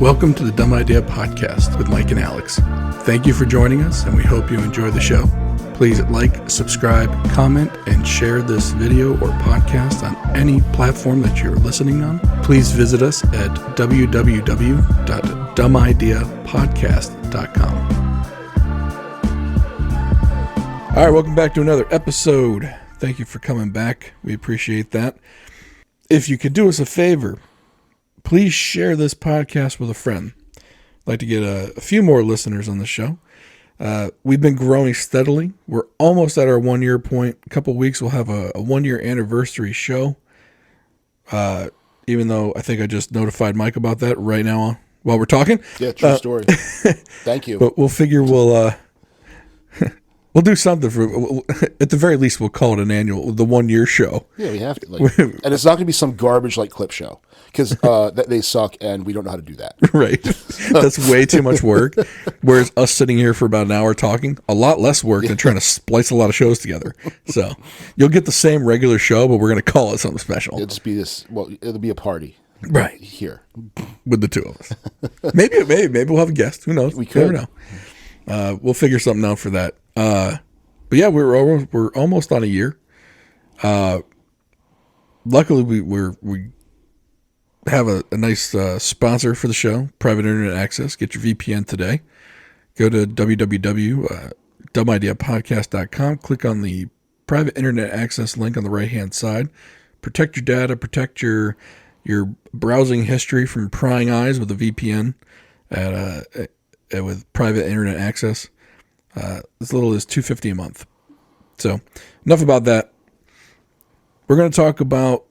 Welcome to the Dumb Idea Podcast with Mike and Alex. Thank you for joining us, and we hope you enjoy the show. Please like, subscribe, comment, and share this video or podcast on any platform that you're listening on. Please visit us at www.dumbideapodcast.com. All right, welcome back to another episode. Thank you for coming back. We appreciate that. If you could do us a favor, please share this podcast with a friend. I'd like to get a few more listeners on the show. We've been growing steadily. We're almost at our 1 year point. A couple weeks, we'll have a 1 year anniversary show. Even though I think I just notified Mike about that right now while we're talking. Yeah, true story. Thank you. But we'll figure we'll do something for. At the very least, we'll call it the 1 year show. Yeah, we have to. And it's not going to be some garbage like clip show because they suck and we don't know how to do that. Right. That's way too much work. Whereas us sitting here for about an hour talking, a lot less work than trying to splice a lot of shows together. So you'll get the same regular show, but we're going to call it something special. It'll just be it'll be a party. Right. Here. With the two of us. Maybe we'll have a guest. Who knows? We could. Never know. We'll figure something out for that. But yeah, we're almost on a year. Luckily, we have a nice sponsor for the show, Private Internet Access. Get your VPN today. Go to www.dumbideapodcast.com. Click on the Private Internet Access link on the right-hand side. Protect your data. Protect your browsing history from prying eyes with a VPN with Private Internet Access. As little as $250 a month. So, enough about that. We're going to talk about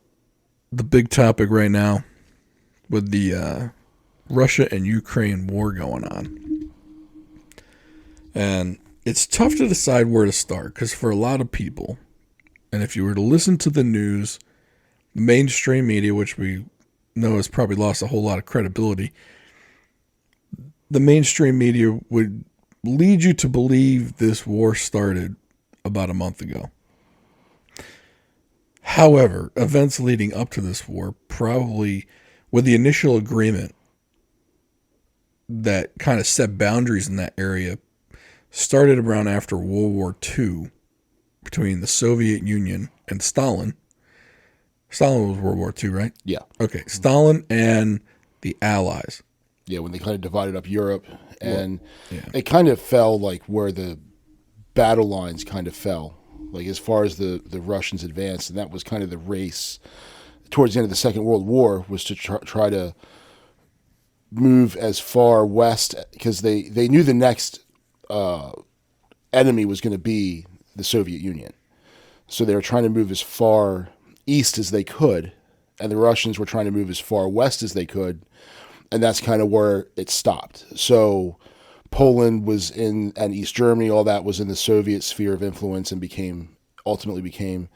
the big topic right now with the Russia and Ukraine war going on. And it's tough to decide where to start because for a lot of people, and if you were to listen to the news, mainstream media, which we know has probably lost a whole lot of credibility, the mainstream media would lead you to believe this war started about a month ago. However, events leading up to this war, probably with the initial agreement that kind of set boundaries in that area, started around after World War II between the Soviet Union and Stalin. Stalin was World War II, right? Yeah. Okay, Stalin and the Allies. Yeah, when they kind of divided up Europe, and it kind of fell like where the battle lines kind of fell, like as far as the Russians advanced, and that was kind of the race towards the end of the Second World War was to try to move as far west because they knew the next enemy was going to be the Soviet Union, so they were trying to move as far east as they could, and the Russians were trying to move as far west as they could. And that's kind of where it stopped. So Poland was and East Germany, all that was in the Soviet sphere of influence and ultimately became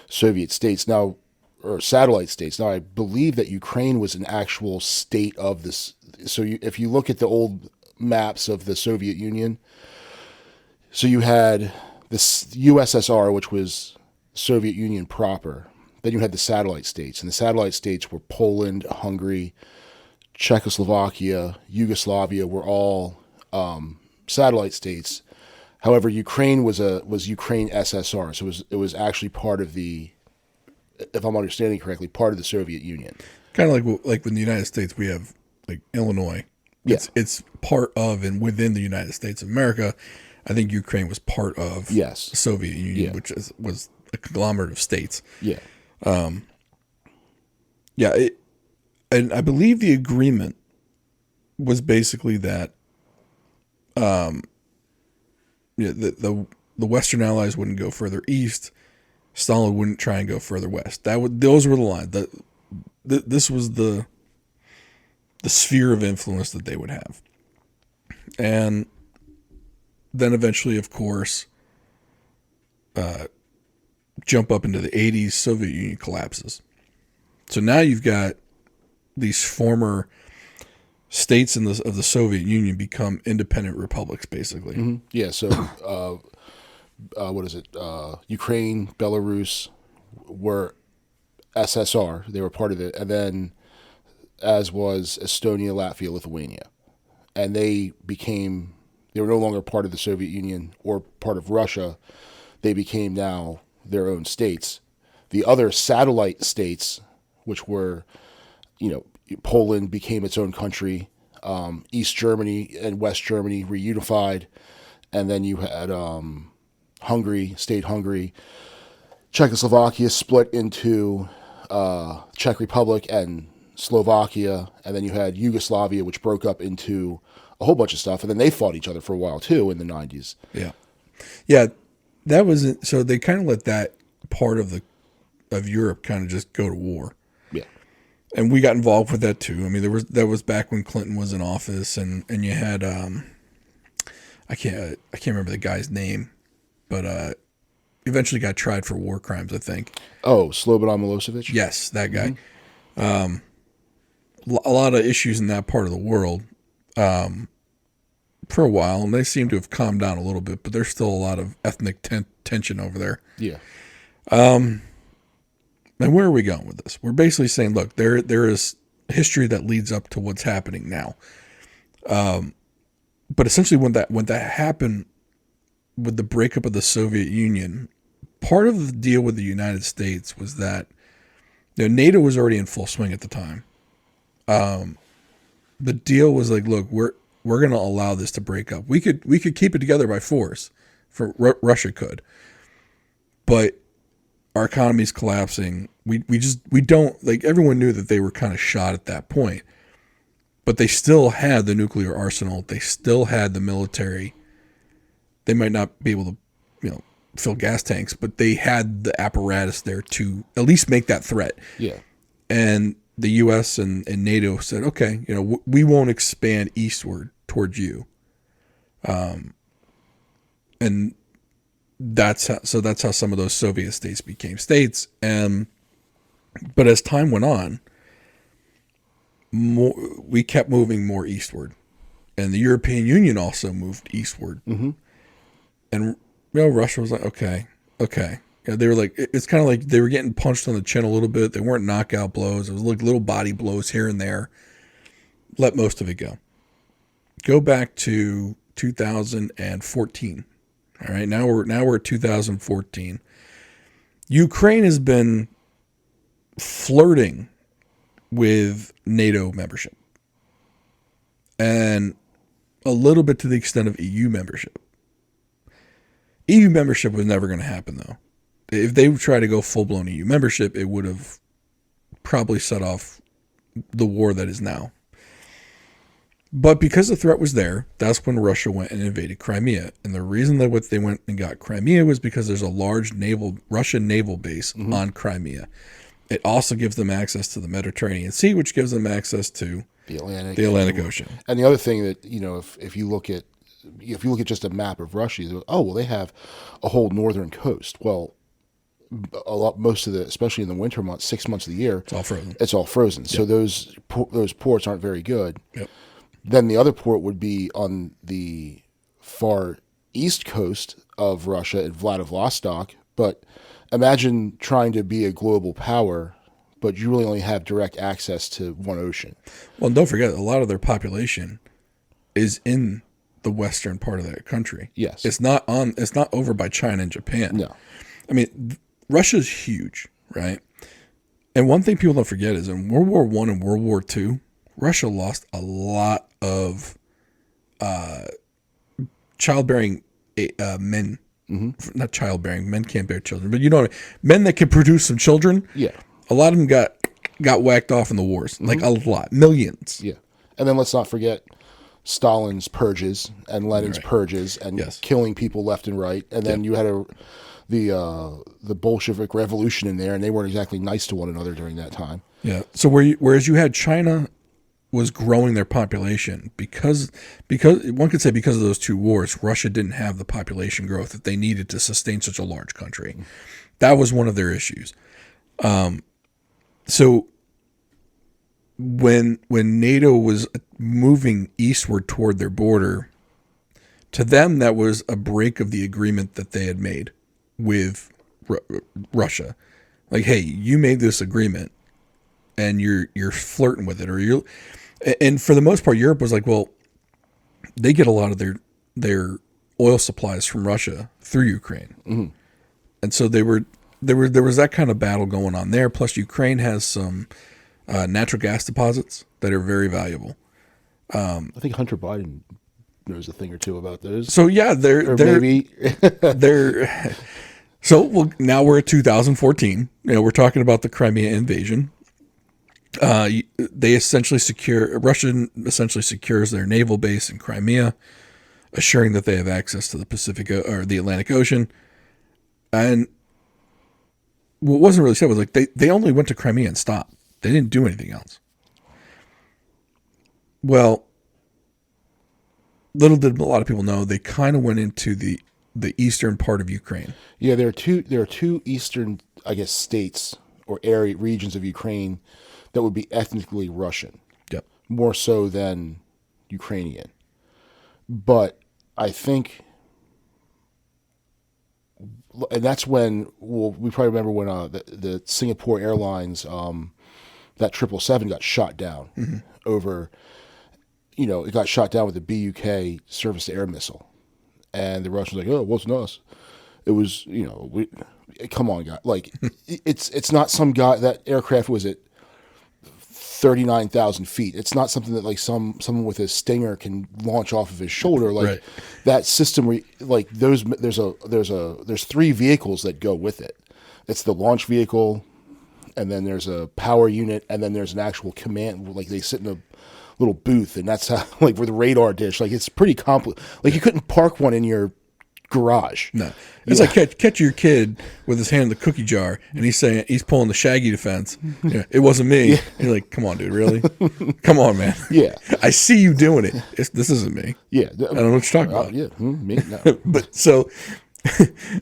Soviet states now, or satellite states. Now, I believe that Ukraine was an actual state of this. So if you look at the old maps of the Soviet Union, so you had this USSR, which was Soviet Union proper. Then you had the satellite states. And the satellite states were Poland, Hungary, Czechoslovakia, Yugoslavia were all satellite states. However, Ukraine was Ukraine SSR, so it was actually part of the, if I'm understanding correctly, part of the Soviet Union. Kind of like in the United States, we have like Illinois. It's part of and within the United States of America. I think Ukraine was part of the Soviet Union, which was a conglomerate of states. Yeah. And I believe the agreement was basically that the Western Allies wouldn't go further east, Stalin wouldn't try and go further west. Those were the lines. This was the sphere of influence that they would have. And then eventually, of course, jump up into the 80s, Soviet Union collapses. So now you've got these former states of the Soviet Union become independent republics, basically. Mm-hmm. Yeah. So, what is it? Ukraine, Belarus were SSR. They were part of it, and then as was Estonia, Latvia, Lithuania. And they were no longer part of the Soviet Union or part of Russia. They became now their own states. The other satellite states, which were, Poland became its own country. East Germany and West Germany reunified. And then you had Hungary. Czechoslovakia split into Czech Republic and Slovakia. And then you had Yugoslavia, which broke up into a whole bunch of stuff. And then they fought each other for a while, too, in the 90s. Yeah. Yeah, that was so they kind of let that part of Europe kind of just go to war. Yeah. And we got involved with that too. I mean, that was back when Clinton was in office, and you had I can't remember the guy's name, but eventually got tried for war crimes, I think. Oh, Slobodan Milosevic? Yes, that guy. Mm-hmm. A lot of issues in that part of the world for a while, and they seem to have calmed down a little bit, but there's still a lot of ethnic tension over there. Yeah. And where are we going with this? We're basically saying, look, there is history that leads up to what's happening now. But essentially, when that happened with the breakup of the Soviet Union, part of the deal with the United States was that NATO was already in full swing at the time. The deal was like, look, we're going to allow this to break up. We could keep it together by force, Russia could, but our economy's collapsing. We don't, like, everyone knew that they were kind of shot at that point, but they still had the nuclear arsenal. They still had the military. They might not be able to, fill gas tanks, but they had the apparatus there to at least make that threat. Yeah. And the U.S. and NATO said, okay, we won't expand eastward towards you. And that's how some of those Soviet states became states. But as time went on, we kept moving more eastward, and the European Union also moved eastward. Mm-hmm. And Russia was like, okay. Yeah, they were like, it's kind of like they were getting punched on the chin a little bit. They weren't knockout blows. It was like little body blows here and there. Let most of it go. Go back to 2014. All right, now we're at 2014. Ukraine has been flirting with NATO membership, and a little bit to the extent of EU membership. EU membership was never going to happen, though. If they would try to go full-blown EU membership, it would have probably set off the war that is now. But because the threat was there, that's when Russia went and invaded Crimea. And the reason that they went and got Crimea was because there's a large Russian naval base on Crimea. It also gives them access to the Mediterranean Sea, which gives them access to the Atlantic Ocean. And the other thing that, if you look at just a map of Russia, they have a whole northern coast. Well, most of especially in the winter months, 6 months of the year, it's all frozen. Yep. So those ports aren't very good. Yep. Then the other port would be on the far east coast of Russia at Vladivostok. But imagine trying to be a global power, but you really only have direct access to one ocean. Well, and don't forget, a lot of their population is in the western part of that country. Yes. It's not over by China and Japan. No. I mean, Russia's huge, right? And one thing people don't forget is in World War I and World War II, Russia lost a lot of childbearing men. Mm-hmm. Not childbearing. Men can't bear children. But men that can produce some children. Yeah. A lot of them got whacked off in the wars. Mm-hmm. Like a lot. Millions. Yeah. And then let's not forget Stalin's purges and Lenin's purges and killing people left and right. And then you had the Bolshevik Revolution in there, and they weren't exactly nice to one another during that time. Yeah. So whereas you had China was growing their population because one could say because of those two wars, Russia didn't have the population growth that they needed to sustain such a large country. That was one of their issues. So when NATO was moving eastward toward their border, to them that was a break of the agreement that they had made with Russia. Like, hey, you made this agreement, and you're flirting with it, and for the most part, Europe was like, well, they get a lot of their oil supplies from Russia through Ukraine, and so there was that kind of battle going on there. Plus, Ukraine has some natural gas deposits that are very valuable. I think Hunter Biden knows a thing or two about those. So yeah, Maybe. they're so well, now we're at 2014. We're talking about the Crimea invasion. Russia essentially secures their naval base in Crimea, assuring that they have access to the Pacific or the Atlantic Ocean. And what wasn't really said was like they only went to Crimea and stopped. They didn't do anything else. Well, little did a lot of people know, they kind of went into the eastern part of Ukraine. Yeah, there are two eastern, I guess, states or regions of Ukraine that would be ethnically Russian. Yep. More so than Ukrainian. But I think, and that's when, we probably remember when the Singapore Airlines, that 777 got shot down over, it got shot down with a BUK surface-to-air missile. And the Russians were like, oh, it wasn't us. It was, come on, guy. Like, it's not some guy, that aircraft was at 39,000 feet. It's not something that like someone with a Stinger can launch off of his shoulder. Like right. That system, like there's three vehicles that go with it. It's the launch vehicle, and then there's a power unit, and then there's an actual command. Like they sit in a little booth, and that's how, like, with the radar dish. Like it's pretty complex. Like you couldn't park one in your garage. No, it's like catch your kid with his hand in the cookie jar, and he's pulling the Shaggy defense. It wasn't me. And you're like, come on, dude, really? Come on, man. Yeah, I see you doing it. This isn't me. Yeah, I don't know what you're talking about. Yeah, me. No. But so,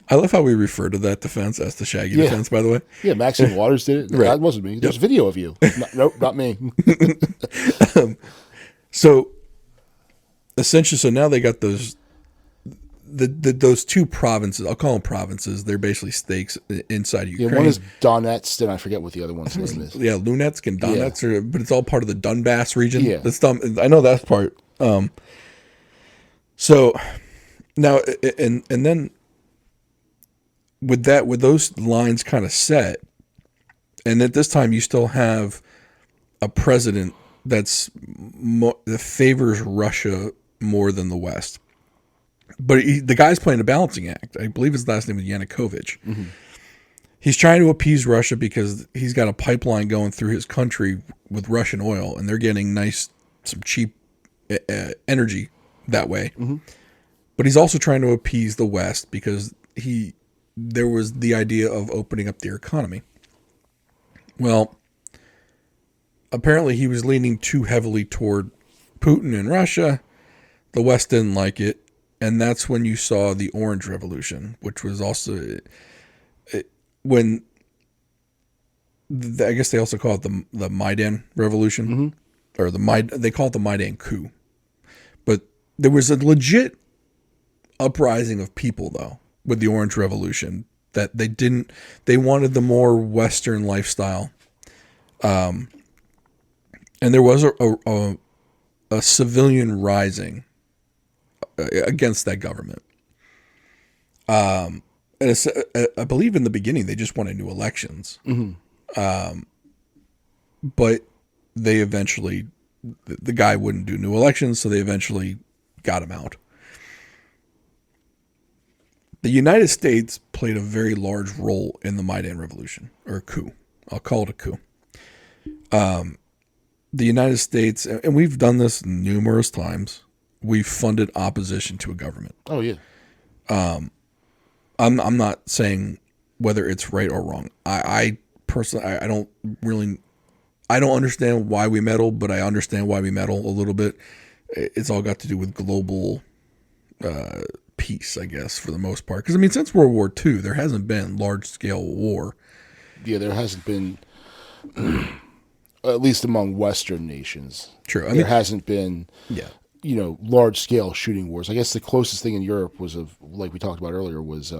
I love how we refer to that defense as the Shaggy defense. By the way, yeah, Maxine Waters did it. Right. That wasn't me. There's video of you. Nope, not me. So essentially, so now they got those two provinces. I'll call them provinces. They're basically states inside Ukraine. Yeah, one is Donetsk, and I forget what the other one's name is. Yeah, Lunetsk and Donetsk, but it's all part of the Donbass region. Yeah, that's dumb. I know that part. So now and then with those lines kind of set, and at this time you still have a president that favors Russia more than the West. But the guy's playing a balancing act. I believe his last name is Yanukovych. Mm-hmm. He's trying to appease Russia because he's got a pipeline going through his country with Russian oil, and they're getting some cheap energy that way. Mm-hmm. But he's also trying to appease the West because there was the idea of opening up their economy. Well, apparently he was leaning too heavily toward Putin and Russia. The West didn't like it. And that's when you saw the Orange Revolution, which was also when I guess they also call it the Maidan Revolution, or they call it the Maidan coup. But there was a legit uprising of people though with the Orange Revolution that they wanted the more Western lifestyle, and there was a civilian rising against that government. And I believe in the beginning they just wanted new elections. Mm-hmm. But they eventually, the guy wouldn't do new elections, so they eventually got him out. The United States played a very large role in the Maidan Revolution, or coup. I'll call it a coup. The United States, and we've done this numerous times, we've funded opposition to a government. Oh yeah. I'm not saying whether it's right or wrong. I personally I don't understand why we meddle, but I understand why we meddle a little bit. It's all got to do with global peace, I guess, for the most part. Because I mean, since World War II, there hasn't been large scale war. Yeah, there hasn't been, at least among Western nations. True, there hasn't been. Yeah. Large scale shooting wars. I guess the closest thing in Europe was like we talked about earlier was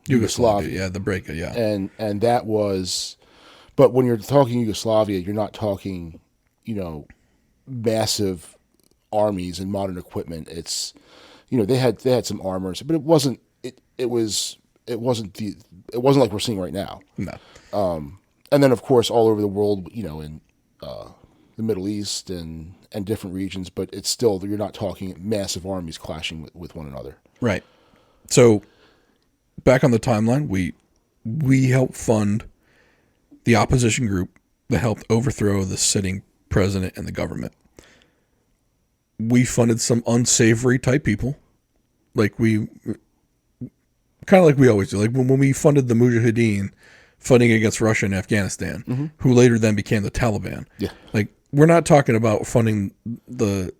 Yugoslavia. Yeah, the break. Yeah, and that was But when you're talking Yugoslavia, you're not talking, massive armies and modern equipment. It's, they had some armors, but it wasn't like we're seeing right now. No. And then of course all over the world, in the Middle East and different regions, but it's still, you're not talking massive armies clashing with one another. Right. So back on the timeline, we helped fund the opposition group that helped overthrow the sitting president and the government. We funded some unsavory type people, like we always do. Like when we funded the Mujahideen fighting against Russia and Afghanistan, who later then became the Taliban. Yeah. Like we're not talking about funding the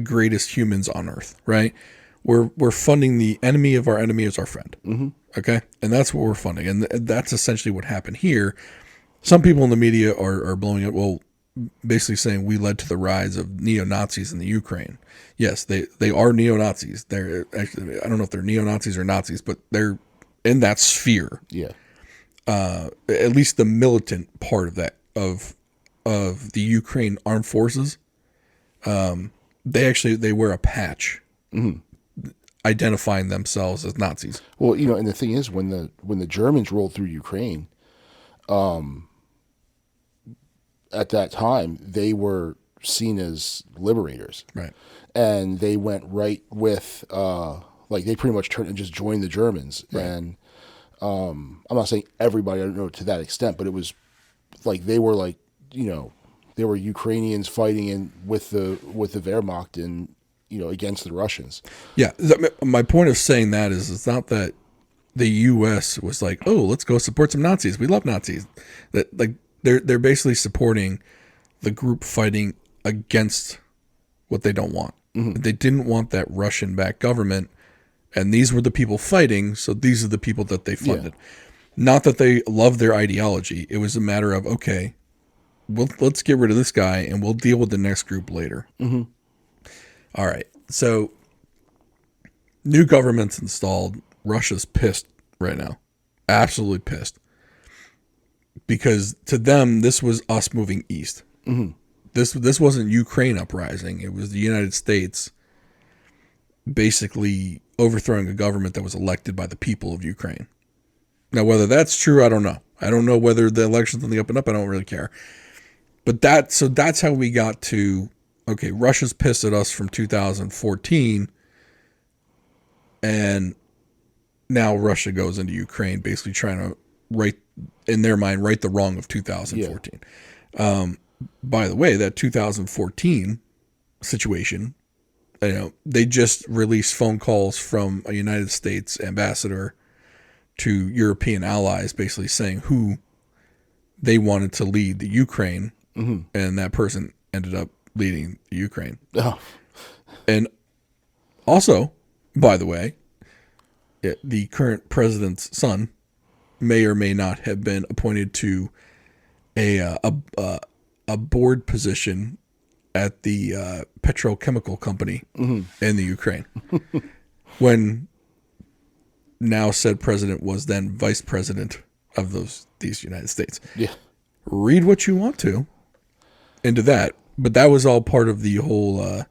greatest humans on earth, right? We're funding the enemy of our enemy as our friend. Mm-hmm. Okay? And that's what we're funding. And that's essentially what happened here. Some people in the media are blowing it, well, basically saying we led to the rise of neo-Nazis in the Ukraine. Yes, they are neo-Nazis. They're actually, I don't know if they're neo-Nazis or Nazis, but they're in that sphere. Yeah. At least the militant part of that, of the Ukraine armed forces, they wear a patch identifying themselves as Nazis. Well, and the thing is, when the Germans rolled through Ukraine, at that time they were seen as liberators, Right. and they went right with they pretty much turned and just joined the Germans. Right. And I'm not saying everybody, I don't know to that extent, but it was like they were they were Ukrainians fighting with the Wehrmacht and against the Russians. Yeah, my point of saying that is it's not that the U.S. was like, oh, let's go support some Nazis. We love Nazis. That they're basically supporting the group fighting against what they don't want. Mm-hmm. They didn't want that Russian-backed government, and these were the people fighting. So these are the people that they funded. Yeah. Not that they love their ideology. It was a matter of, okay, let's get rid of this guy and we'll deal with the next group later. Mm-hmm. All right. So new government's installed. Russia's pissed right now. Absolutely pissed. Because to them, this was us moving east. Mm-hmm. This wasn't Ukraine uprising. It was the United States basically overthrowing a government that was elected by the people of Ukraine. Now, whether that's true, I don't know. I don't know whether the election's on the up and up. I don't really care. But that's how we got to, okay, Russia's pissed at us from 2014, and now Russia goes into Ukraine, basically trying to right the wrong of 2014. Yeah. By the way, that 2014 situation, they just released phone calls from a United States ambassador to European allies, basically saying who they wanted to lead the Ukraine, mm-hmm. and that person ended up leading the Ukraine. Oh. And also, by the way, the current president's son may or may not have been appointed to a board position at the petrochemical company mm-hmm. in the Ukraine. When now said president was then vice president of these United States. Yeah. Read what you want to into that, but that was all part of the whole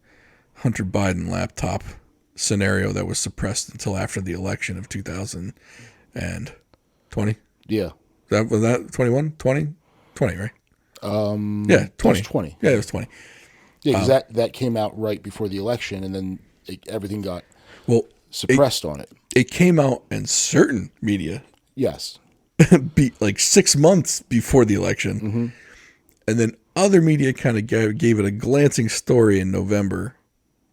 Hunter Biden laptop scenario that was suppressed until after the election of 2020. Yeah. Was that 21? 20? 20, right? Yeah, 20. It was 20. Yeah, it was 20. Yeah, because that came out right before the election, and then everything got suppressed on it. It came out in certain media. Yes. Like 6 months before the election. Mm-hmm. And then other media kind of gave it a glancing story in November,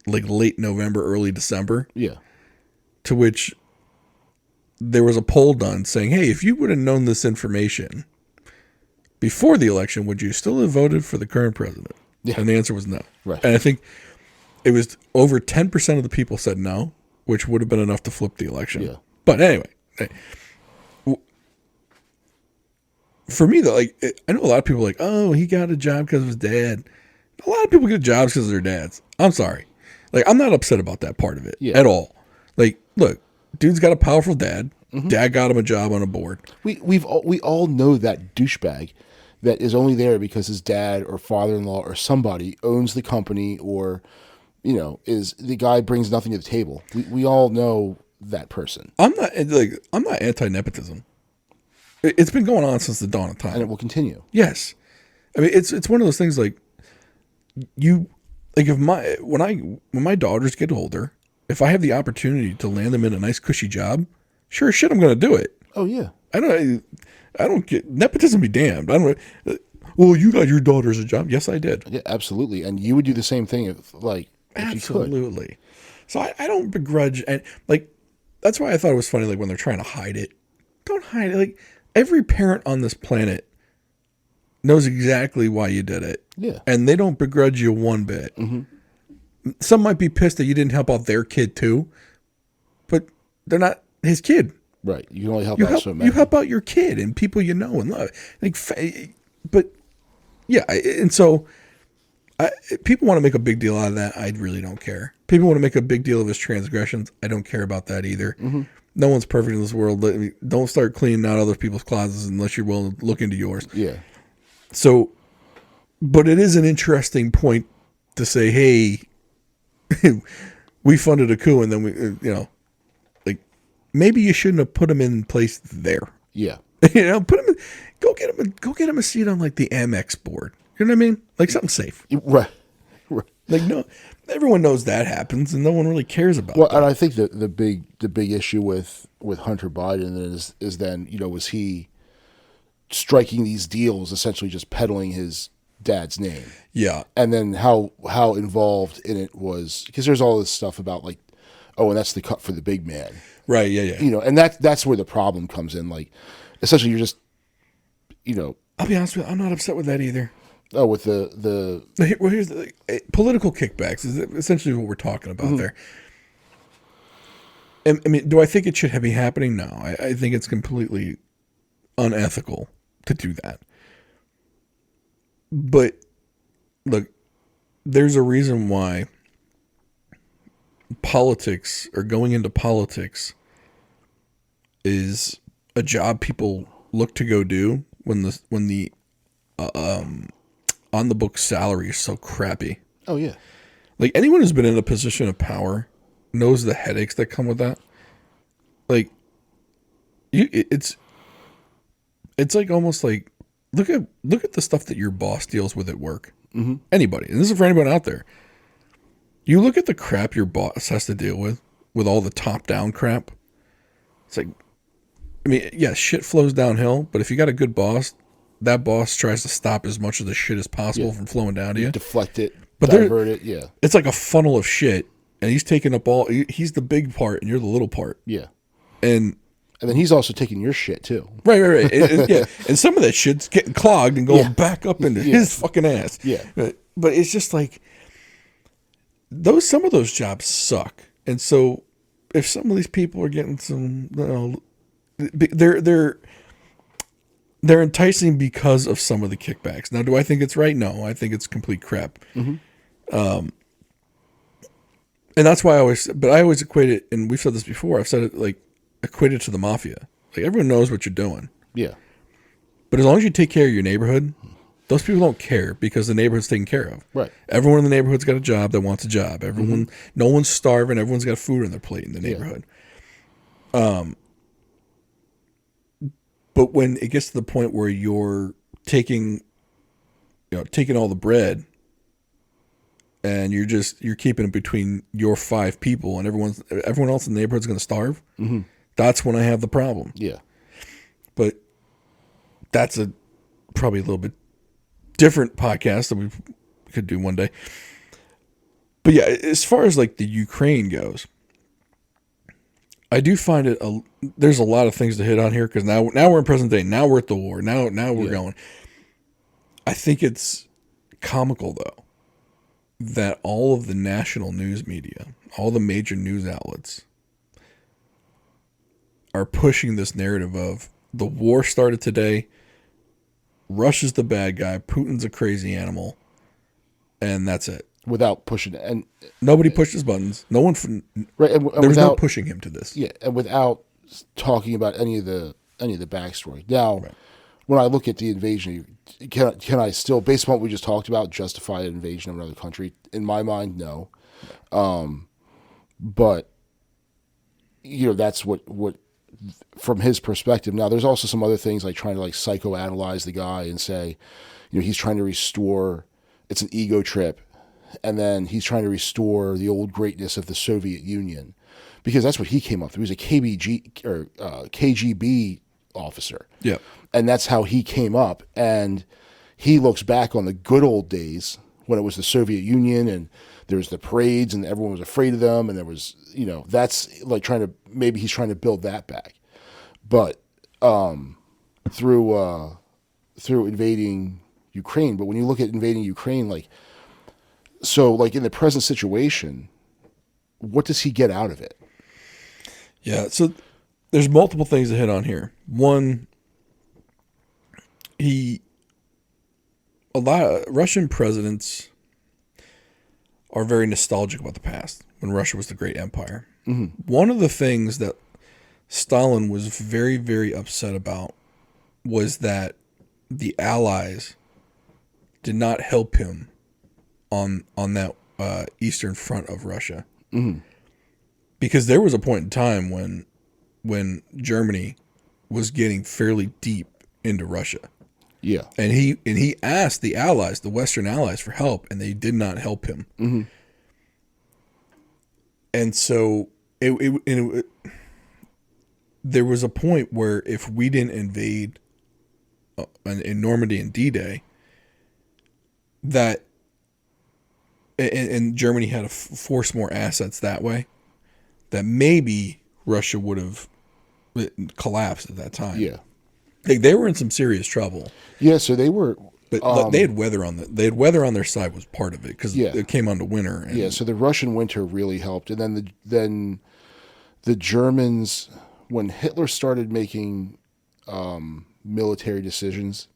like late November, early December. Yeah. To which there was a poll done saying, hey, if you would have known this information before the election, would you still have voted for the current president? Yeah. And the answer was no. Right. And I think it was over 10% of the people said no, which would have been enough to flip the election. Yeah. But anyway, for me, though, I know a lot of people are like, oh, he got a job because of his dad. A lot of people get jobs because of their dads. I'm sorry. I'm not upset about that part of it at all. Look, dude's got a powerful dad. Mm-hmm. Dad got him a job on a board. We all know that douchebag that is only there because his dad or father-in-law or somebody owns the company, or is the guy brings nothing to the table. We all know that person, I'm not anti-nepotism. It's been going on since the dawn of time, and it will continue. Yes, I mean it's one of those things like if when my daughters get older, if I have the opportunity to land them in a nice cushy job, sure as shit I'm going to do it. Oh yeah. I don't get nepotism. Be damned. I don't. Well, you got your daughters a job. Yes, I did. Yeah, absolutely. And you would do the same thing if you could. Absolutely. So I don't begrudge, and that's why I thought it was funny. Like when they're trying to hide it, don't hide it. Like every parent on this planet knows exactly why you did it. Yeah. And they don't begrudge you one bit. Some might be pissed that you didn't help out their kid too, but they're not his kid. Right. You can only help out so many. You help out your kid and people you know and love. But yeah, and so people want to make a big deal out of that. I really don't care. People want to make a big deal of his transgressions. I don't care about that either. No one's perfect in this world. Don't start cleaning out other people's closets unless you're willing to look into yours. Yeah. So, but it is an interesting point to say, hey, we funded a coup, and then we, maybe you shouldn't have put him in place there. Yeah. Put him in, go get him a seat on like the Amex board. You know what I mean? Like something safe. Right. Like no, everyone knows that happens, and no one really cares about. Well, that. and I think the big issue with Hunter Biden is then was he striking these deals, essentially just peddling his dad's name. Yeah. And then how involved in it was, because there's all this stuff about and that's the cut for the big man. Right. Yeah. Yeah. And that's where the problem comes in. Like, essentially, you're just, I'll be honest with you, I'm not upset with that either. Oh, with the here's the political kickbacks is essentially what we're talking about there. And, I mean, do I think it should be happening? No, I think it's completely unethical to do that. But look, there's a reason why politics or going into politics is a job people look to go do when the on the book salary is so crappy. Oh yeah. Like anyone who's been in a position of power knows the headaches that come with that. Like it's like almost like look at the stuff that your boss deals with at work. Mm-hmm. Anybody, and this is for anyone out there. You look at the crap your boss has to deal with all the top-down crap. It's like, I mean, yeah, shit flows downhill, but if you got a good boss, that boss tries to stop as much of the shit as possible from flowing down to you. Deflect it, divert it, yeah. It's like a funnel of shit, and he's taking up he's the big part, and you're the little part. Yeah. And then he's also taking your shit, too. Right. Yeah. And some of that shit's getting clogged and going back up into his fucking ass. Yeah. But it's just like, some of those jobs suck. And so if some of these people are getting some, they're enticing because of some of the kickbacks. Now, do I think it's right? No, I think it's complete crap. Mm-hmm. And that's why I always equate it, and we've said this before, I've said it like equate it to the mafia. Like everyone knows what you're doing. Yeah. But as long as you take care of your neighborhood, those people don't care because the neighborhood's taken care of. Right. Everyone in the neighborhood's got a job that wants a job. Everyone, no one's starving. Everyone's got food on their plate in the neighborhood. Yeah. But when it gets to the point where you're taking all the bread and you're keeping it between your 5 people and everyone else in the neighborhood's going to starve, that's when I have the problem. Yeah. But that's probably a little bit different podcast that we could do one day. But yeah, as far as like the Ukraine goes, I do find it there's a lot of things to hit on here because now we're in present day. Now we're at the war. Now we're going. I think it's comical though that all of the national news media, all the major news outlets, are pushing this narrative of the war started today. Russia's the bad guy. Putin's a crazy animal, and that's it. Without pushing it, and nobody pushes buttons. No one. Right. And there's no pushing him to this. Yeah, and without talking about any of the backstory. Now, when I look at the invasion, can I still, based on what we just talked about, justify an invasion of another country? In my mind, no. But that's what from his perspective. Now, there's also some other things like trying to like psychoanalyze the guy and say, he's trying to restore. It's an ego trip, and then he's trying to restore the old greatness of the Soviet Union, because that's what he came up through. He was a KGB officer. Yeah. And that's how he came up. And he looks back on the good old days when it was the Soviet Union and there was the parades and everyone was afraid of them. And there was, that's like maybe he's trying to build that back. But through invading Ukraine. But when you look at invading Ukraine, like in the present situation, what does he get out of it? Yeah. So there's multiple things to hit on here. One, a lot of Russian presidents are very nostalgic about the past when Russia was the great empire. Mm-hmm. One of the things that Stalin was very, very upset about was that the Allies did not help him on that eastern front of Russia. Mm-hmm. Because there was a point in time when Germany was getting fairly deep into Russia. Yeah. And he asked the Allies, the Western Allies, for help, and they did not help him. Mm-hmm. And so there was a point where if we didn't invade in Normandy and D-Day, and Germany had to force more assets that way, that maybe Russia would have collapsed at that time. Yeah. They were in some serious trouble. Yeah, so they were. But they had weather on their side was part of it because it came on to winter. Yeah, so the Russian winter really helped, and then the Germans, when Hitler started making military decisions,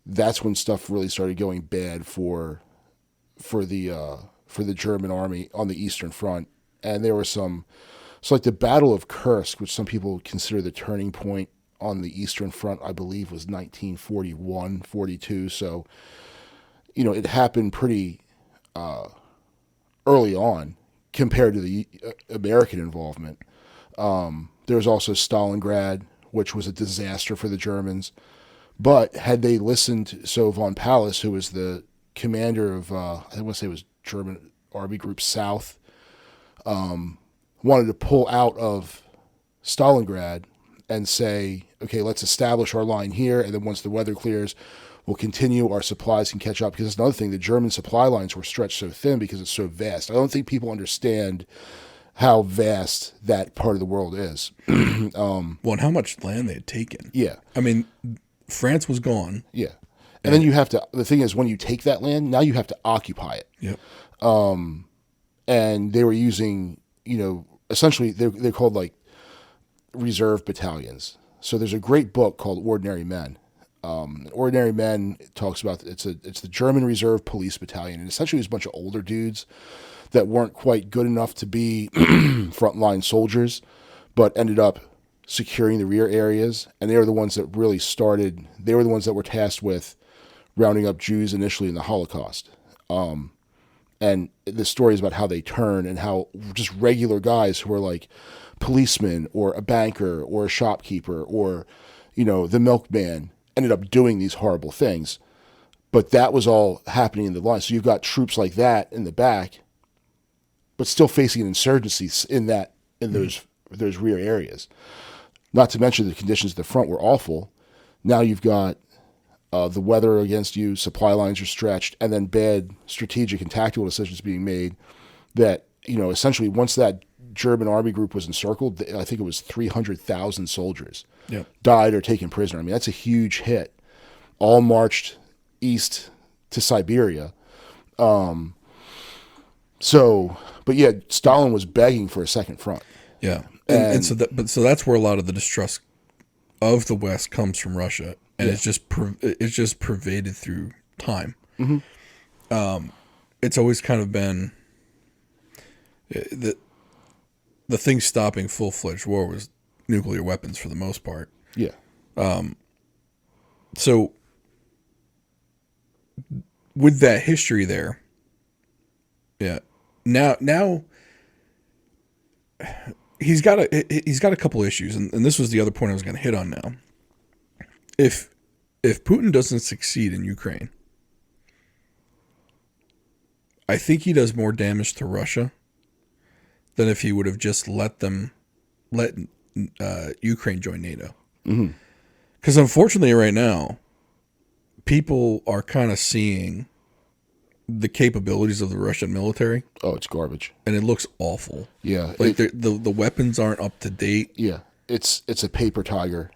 that's when stuff really started going bad for the German army on the Eastern Front, and there were so like the Battle of Kursk, which some people consider the turning point on the Eastern Front, I believe was 1941, 42. So, it happened pretty early on compared to the American involvement. There was also Stalingrad, which was a disaster for the Germans. But had they listened, so von Paulus, who was the commander of, I want to say it was German Army Group South, wanted to pull out of Stalingrad and say, okay, let's establish our line here, and then once the weather clears, we'll continue, our supplies can catch up. Because that's another thing, the German supply lines were stretched so thin because it's so vast. I don't think people understand how vast that part of the world is. Well, and how much land they had taken. Yeah. I mean, France was gone. Yeah. And then you have to, the thing is, when you take that land, now you have to occupy it. Yep. And they were using, essentially, they're called like reserve battalions. So there's a great book called Ordinary Men. Ordinary Men talks about it's the German Reserve Police Battalion, and essentially it's a bunch of older dudes that weren't quite good enough to be frontline soldiers, but ended up securing the rear areas, and they were the ones that really started. They were the ones that were tasked with rounding up Jews initially in the Holocaust. And the story is about how they turn and how just regular guys who were like policeman or a banker or a shopkeeper or, the milkman ended up doing these horrible things. But that was all happening in the line. So you've got troops like that in the back, but still facing an insurgency in those rear areas. Not to mention the conditions at the front were awful. Now you've got the weather against you, supply lines are stretched, and then bad strategic and tactical decisions being made that, essentially once that German army group was encircled, I think it was 300,000 soldiers died or taken prisoner. I mean, that's a huge hit. All marched east to Siberia. But yeah, Stalin was begging for a second front. Yeah. And so that's where a lot of the distrust of the West comes from Russia. And it's just pervaded through time. Mm-hmm. It's always kind of been the thing stopping full-fledged war was nuclear weapons for the most part. Yeah. So with that history there, yeah. Now he's got a couple issues, and this was the other point I was going to hit on now. If Putin doesn't succeed in Ukraine, I think he does more damage to Russia than if he would have just let Ukraine join NATO. Because unfortunately, right now, people are kind of seeing the capabilities of the Russian military. Oh, it's garbage, and it looks awful. Yeah, like the weapons aren't up to date. Yeah, it's a paper tiger.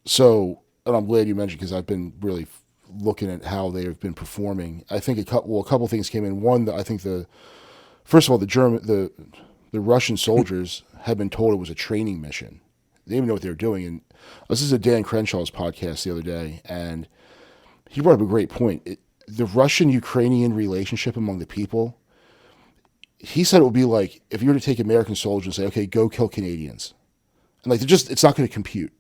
So, and I'm glad you mentioned, because I've been really looking at how they have been performing. I think a couple things came in. One, I think first of all, the Russian soldiers had been told it was a training mission. They didn't even know what they were doing. And this is a Dan Crenshaw's podcast the other day, and he brought up a great point. The Russian-Ukrainian relationship among the people, he said it would be like if you were to take American soldiers and say, okay, go kill Canadians. And like, it's not going to compute.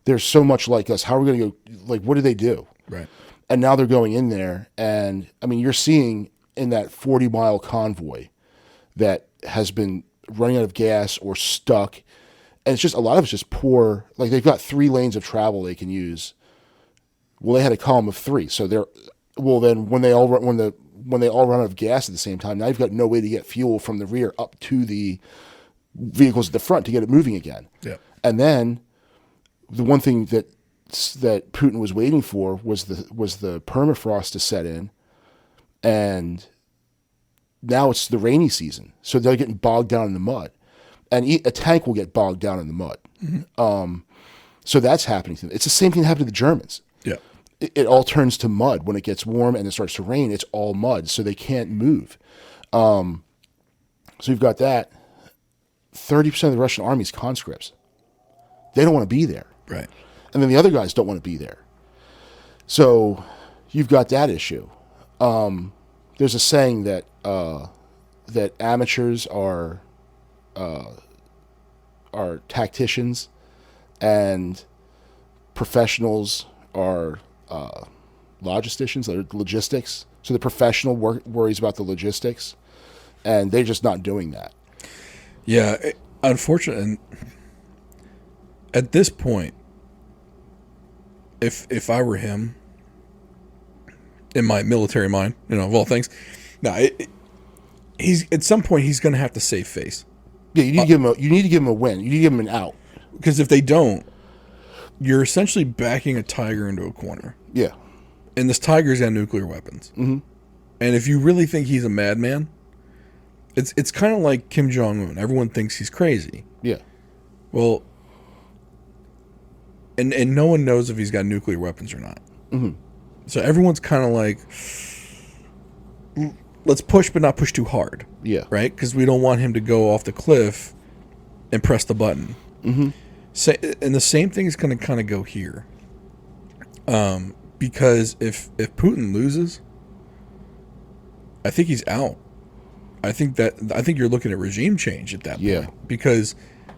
They're so much like us. How are we going to go, like, what do they do? Right. And now they're going in there. And I mean, you're seeing in that 40-mile convoy that has been running out of gas or stuck. And it's just, a lot of it's just poor. Like, they've got 3 lanes of travel they can use. Well, they had a column of 3. So then when they all run out of gas at the same time, now you've got no way to get fuel from the rear up to the vehicles at the front to get it moving again. Yeah. And then the one thing that Putin was waiting for was the permafrost to set in, and now it's the rainy season, so they're getting bogged down in the mud, and a tank will get bogged down in the mud. Mm-hmm. So that's happening to them. It's the same thing that happened to the Germans. Yeah. It all turns to mud when it gets warm and it starts to rain. It's all mud, so they can't move. So you've got that. 30% of the Russian army is conscripts. They don't want to be there. Right. And then the other guys don't want to be there. So you've got that issue. There's a saying that that amateurs are tacticians and professionals are logisticians, logistics. So the professional worries about the logistics, and they're just not doing that. Yeah, unfortunately, at this point, if I were him, in my military mind, of all things, he's at some point he's going to have to save face. Yeah, you need to give him a win. You need to give him an out. Because if they don't, you're essentially backing a tiger into a corner. Yeah. And this tiger's got nuclear weapons. Mm-hmm. And if you really think he's a madman, it's kind of like Kim Jong-un. Everyone thinks he's crazy. Yeah. Well, and no one knows if he's got nuclear weapons or not. Mm-hmm. So everyone's kind of like, let's push, but not push too hard. Yeah. Right? Because we don't want him to go off the cliff and press the button. Mm-hmm. And the same thing is going to kind of go here. Because if Putin loses, I think he's out. I think you're looking at regime change at that point. Because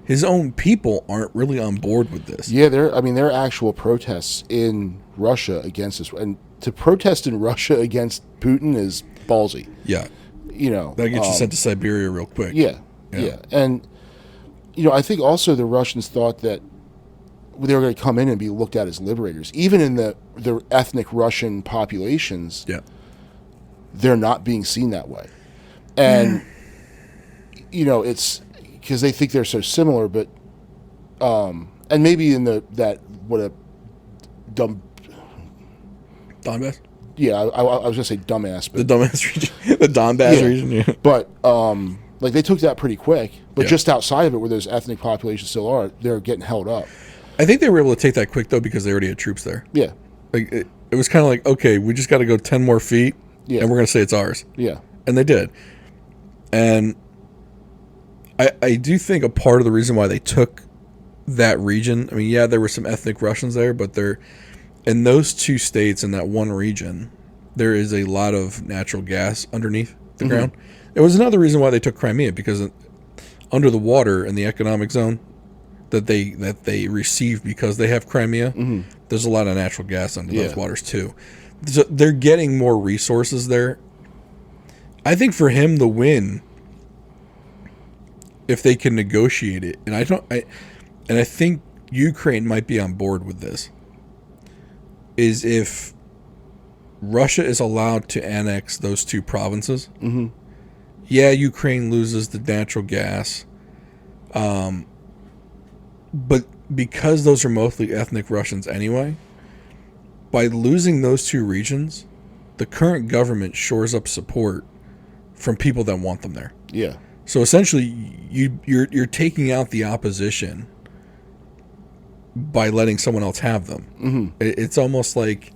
his own people aren't really on board with this. Yeah, there are actual protests in Russia against this, and to protest in Russia against Putin is ballsy. Yeah, that gets you sent to Siberia real quick. Yeah, and I think also the Russians thought that they were going to come in and be looked at as liberators, even in the ethnic Russian populations. Yeah, they're not being seen that way, and it's because they think they're so similar, but and maybe in Donbass? Yeah, I was going to say dumbass. But the dumbass region. The Donbass region, yeah. But, they took that pretty quick. But just outside of it, where those ethnic populations still are, they're getting held up. I think they were able to take that quick, though, because they already had troops there. Yeah. Like it was kind of like, okay, we just got to go 10 more feet, and we're going to say it's ours. Yeah. And they did. And I do think a part of the reason why they took that region, I mean, yeah, there were some ethnic Russians there, but in those 2 states in that one region, there is a lot of natural gas underneath the ground. It was another reason why they took Crimea, because under the water in the economic zone, that they receive because they have Crimea. There's a lot of natural gas under those waters too. So they're getting more resources there. I think for him the win, if they can negotiate it, and I think Ukraine might be on board with this, is if Russia is allowed to annex those two provinces. Yeah, Ukraine loses the natural gas, but because those are mostly ethnic Russians anyway, by losing those two regions, the current government shores up support from people that want them there. Yeah. So essentially, you're taking out the opposition by letting someone else have them. It's almost like,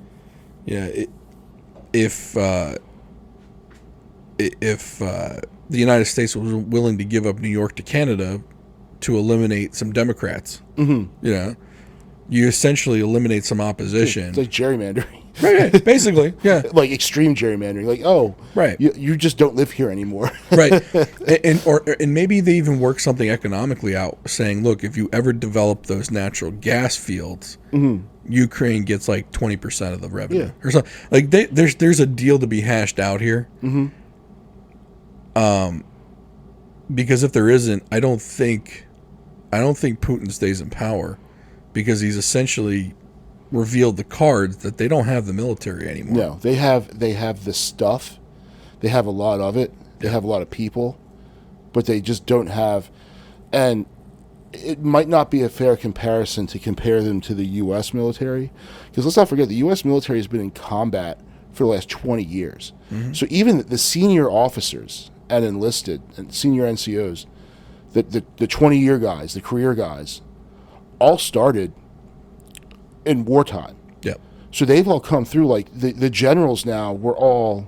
if the United States was willing to give up New York to Canada to eliminate some Democrats, you essentially eliminate some opposition. It's like gerrymandering. Right, basically, yeah. Like extreme gerrymandering. Like, right, you just don't live here anymore. Right. And maybe they even work something economically out, saying, look, if you ever develop those natural gas fields, Ukraine gets like 20% of the revenue or something. Like there's a deal to be hashed out here. Because if there isn't, I don't think Putin stays in power, because he's essentially revealed the cards that they don't have the military anymore. No, they have the stuff. They have a lot of it. They have a lot of people, but they just don't have. And it might not be a fair comparison to compare them to the U.S. military, because let's not forget the U.S. military has been in combat for the last 20 years. So even the senior officers and enlisted and senior NCOs, the 20-year guys, the career guys, all started in wartime. Yep. So they've all come through. Like the generals now were all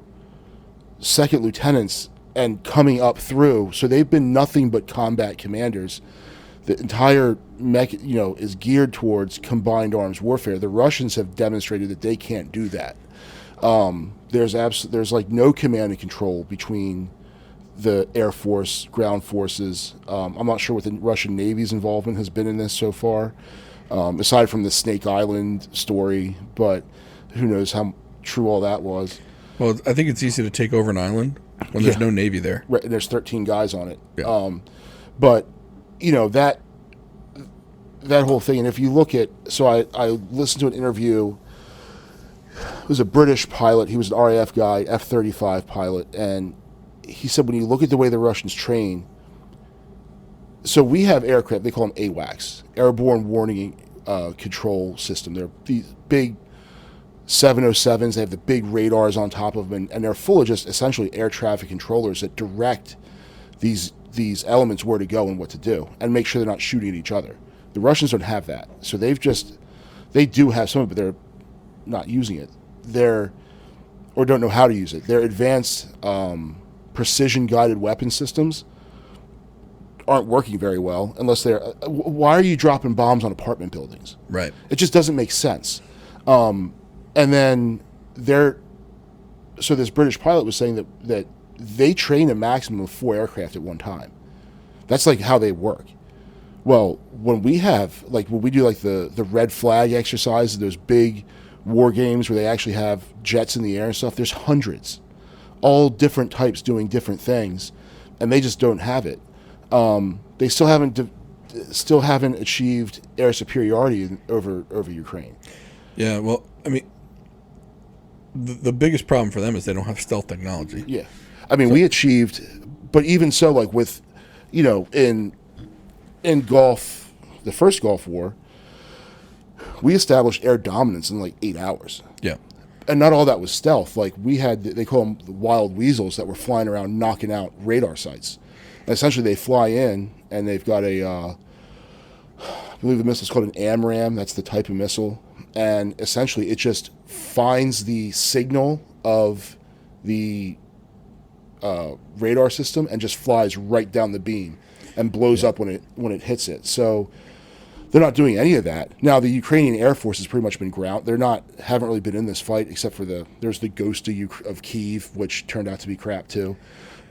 second lieutenants and coming up through. So they've been nothing but combat commanders. The entire is geared towards combined arms warfare. The Russians have demonstrated that they can't do that. There's like no command and control between the Air Force, ground forces. I'm not sure what the Russian Navy's involvement has been in this so far, aside from the Snake Island story, but who knows how true all that was. Well, I think it's easy to take over an island when there's no Navy there. Right, and there's 13 guys on it. Yeah. But, that whole thing, and if you look at, so I listened to an interview. It was a British pilot. He was an RAF guy, F-35 pilot, and he said when you look at the way the Russians train, so we have aircraft, they call them AWACS, Airborne Warning Control System. They're these big 707s. They have the big radars on top of them, and they're full of just essentially air traffic controllers that direct these elements where to go and what to do, and make sure they're not shooting at each other. The Russians don't have that. So they do have some of it, but they're not using it. Or don't know how to use it. Their advanced precision-guided weapon systems aren't working very well unless they're... why are you dropping bombs on apartment buildings? Right. It just doesn't make sense. And then so this British pilot was saying that they train a maximum of 4 aircraft at one time. That's like how they work. Well, when we do like the red flag exercises, those big war games where they actually have jets in the air and stuff, there's hundreds, all different types doing different things, and they just don't have it. They still haven't achieved air superiority over Ukraine. Yeah, well, I mean, the biggest problem for them is they don't have stealth technology. Yeah, I mean, we achieved, but even so, like with, in Gulf, the first Gulf War, we established air dominance in like 8 hours. Yeah. And not all that was stealth. Like we had, they call them the wild weasels that were flying around knocking out radar sites. And essentially they fly in and they've got I believe the missile is called an AMRAAM. That's the type of missile. And essentially it just finds the signal of the radar system and just flies right down the beam and blows up when it hits it. So they're not doing any of that. Now, the Ukrainian Air Force has pretty much been haven't really been in this fight, except for there's the Ghost of Kyiv, which turned out to be crap too.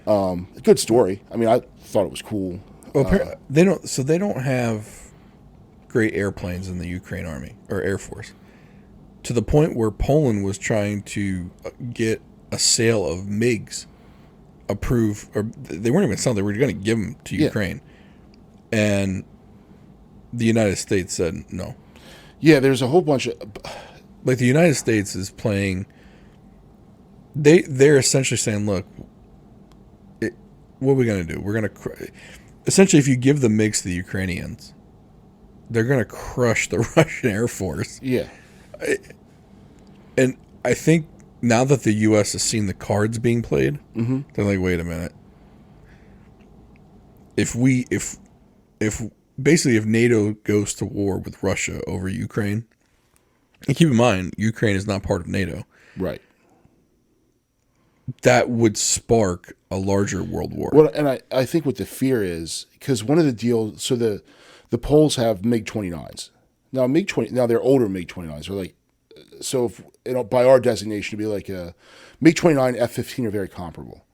Good story. I mean, I thought it was cool. Well, they don't have great airplanes in the Ukraine Army or Air Force, to the point where Poland was trying to get a sale of MiGs approved, or they weren't even selling, they were going to give them to Ukraine. And the United States said no. Yeah, there's a whole bunch of... Like, the United States is playing... They're essentially saying, look, what are we going to do? We're going to... Essentially, if you give the MiGs to the Ukrainians, they're going to crush the Russian Air Force. Yeah. And I think now that the U.S. has seen the cards being played, they're like, wait a minute. If NATO goes to war with Russia over Ukraine, and keep in mind, Ukraine is not part of NATO. Right. That would spark a larger world war. Well, and I think what the fear is, because one of the deals, so the Poles have MiG-29s. Now they're older MiG-29s. They're like, so if, by our designation, it'd be like a MiG-29, F-15 are very comparable.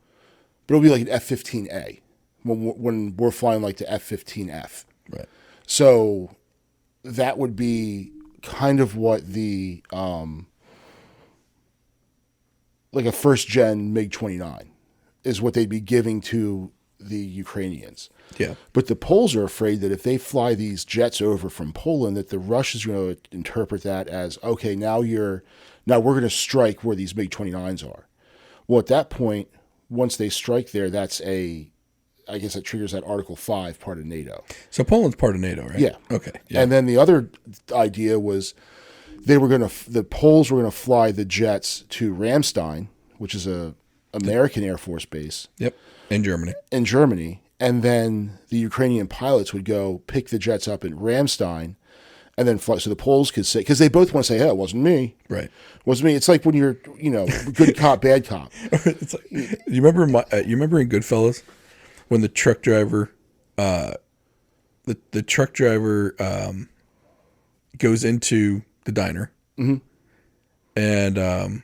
But it'll be like an F-15A when we're flying like the F-15F. Right. So that would be kind of what the like a first gen MiG-29 is what they'd be giving to the Ukrainians. Yeah. But the Poles are afraid that if they fly these jets over from Poland, that the Russians are going to interpret that as, okay, now we're going to strike where these MiG-29s are. Well, at that point, once they strike there, I guess it triggers that Article 5 part of NATO. So Poland's part of NATO, right? Yeah. Okay. Yeah. And then the other idea was the Poles were going to fly the jets to Ramstein, which is a American Air Force base. Yep. In Germany. And then the Ukrainian pilots would go pick the jets up in Ramstein and then fly. So the Poles could say, because they both want to say, hey, it wasn't me. Right. It wasn't me. It's like when you're, good cop, bad cop. It's like, you remember in Goodfellas when the truck driver, the truck driver goes into the diner, and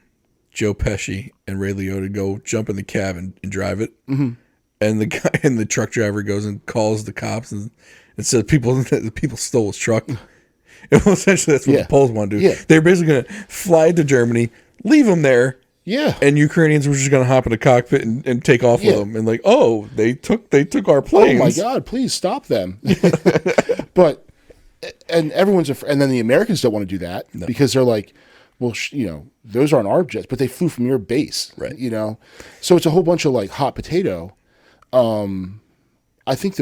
Joe Pesci and Ray Liotta go jump in the cab and drive it, and the guy and the truck driver goes and calls the cops and says people stole his truck. And essentially, that's what the Poles want to do. Yeah. They're basically going to fly to Germany, leave them there. Yeah. And Ukrainians were just going to hop in the cockpit and take off with them. And like, oh, they took our planes. Oh my God, please stop them. But, and and then the Americans don't want to do that because they're like, well, those aren't our jets, but they flew from your base. Right. So it's a whole bunch of like hot potato. I think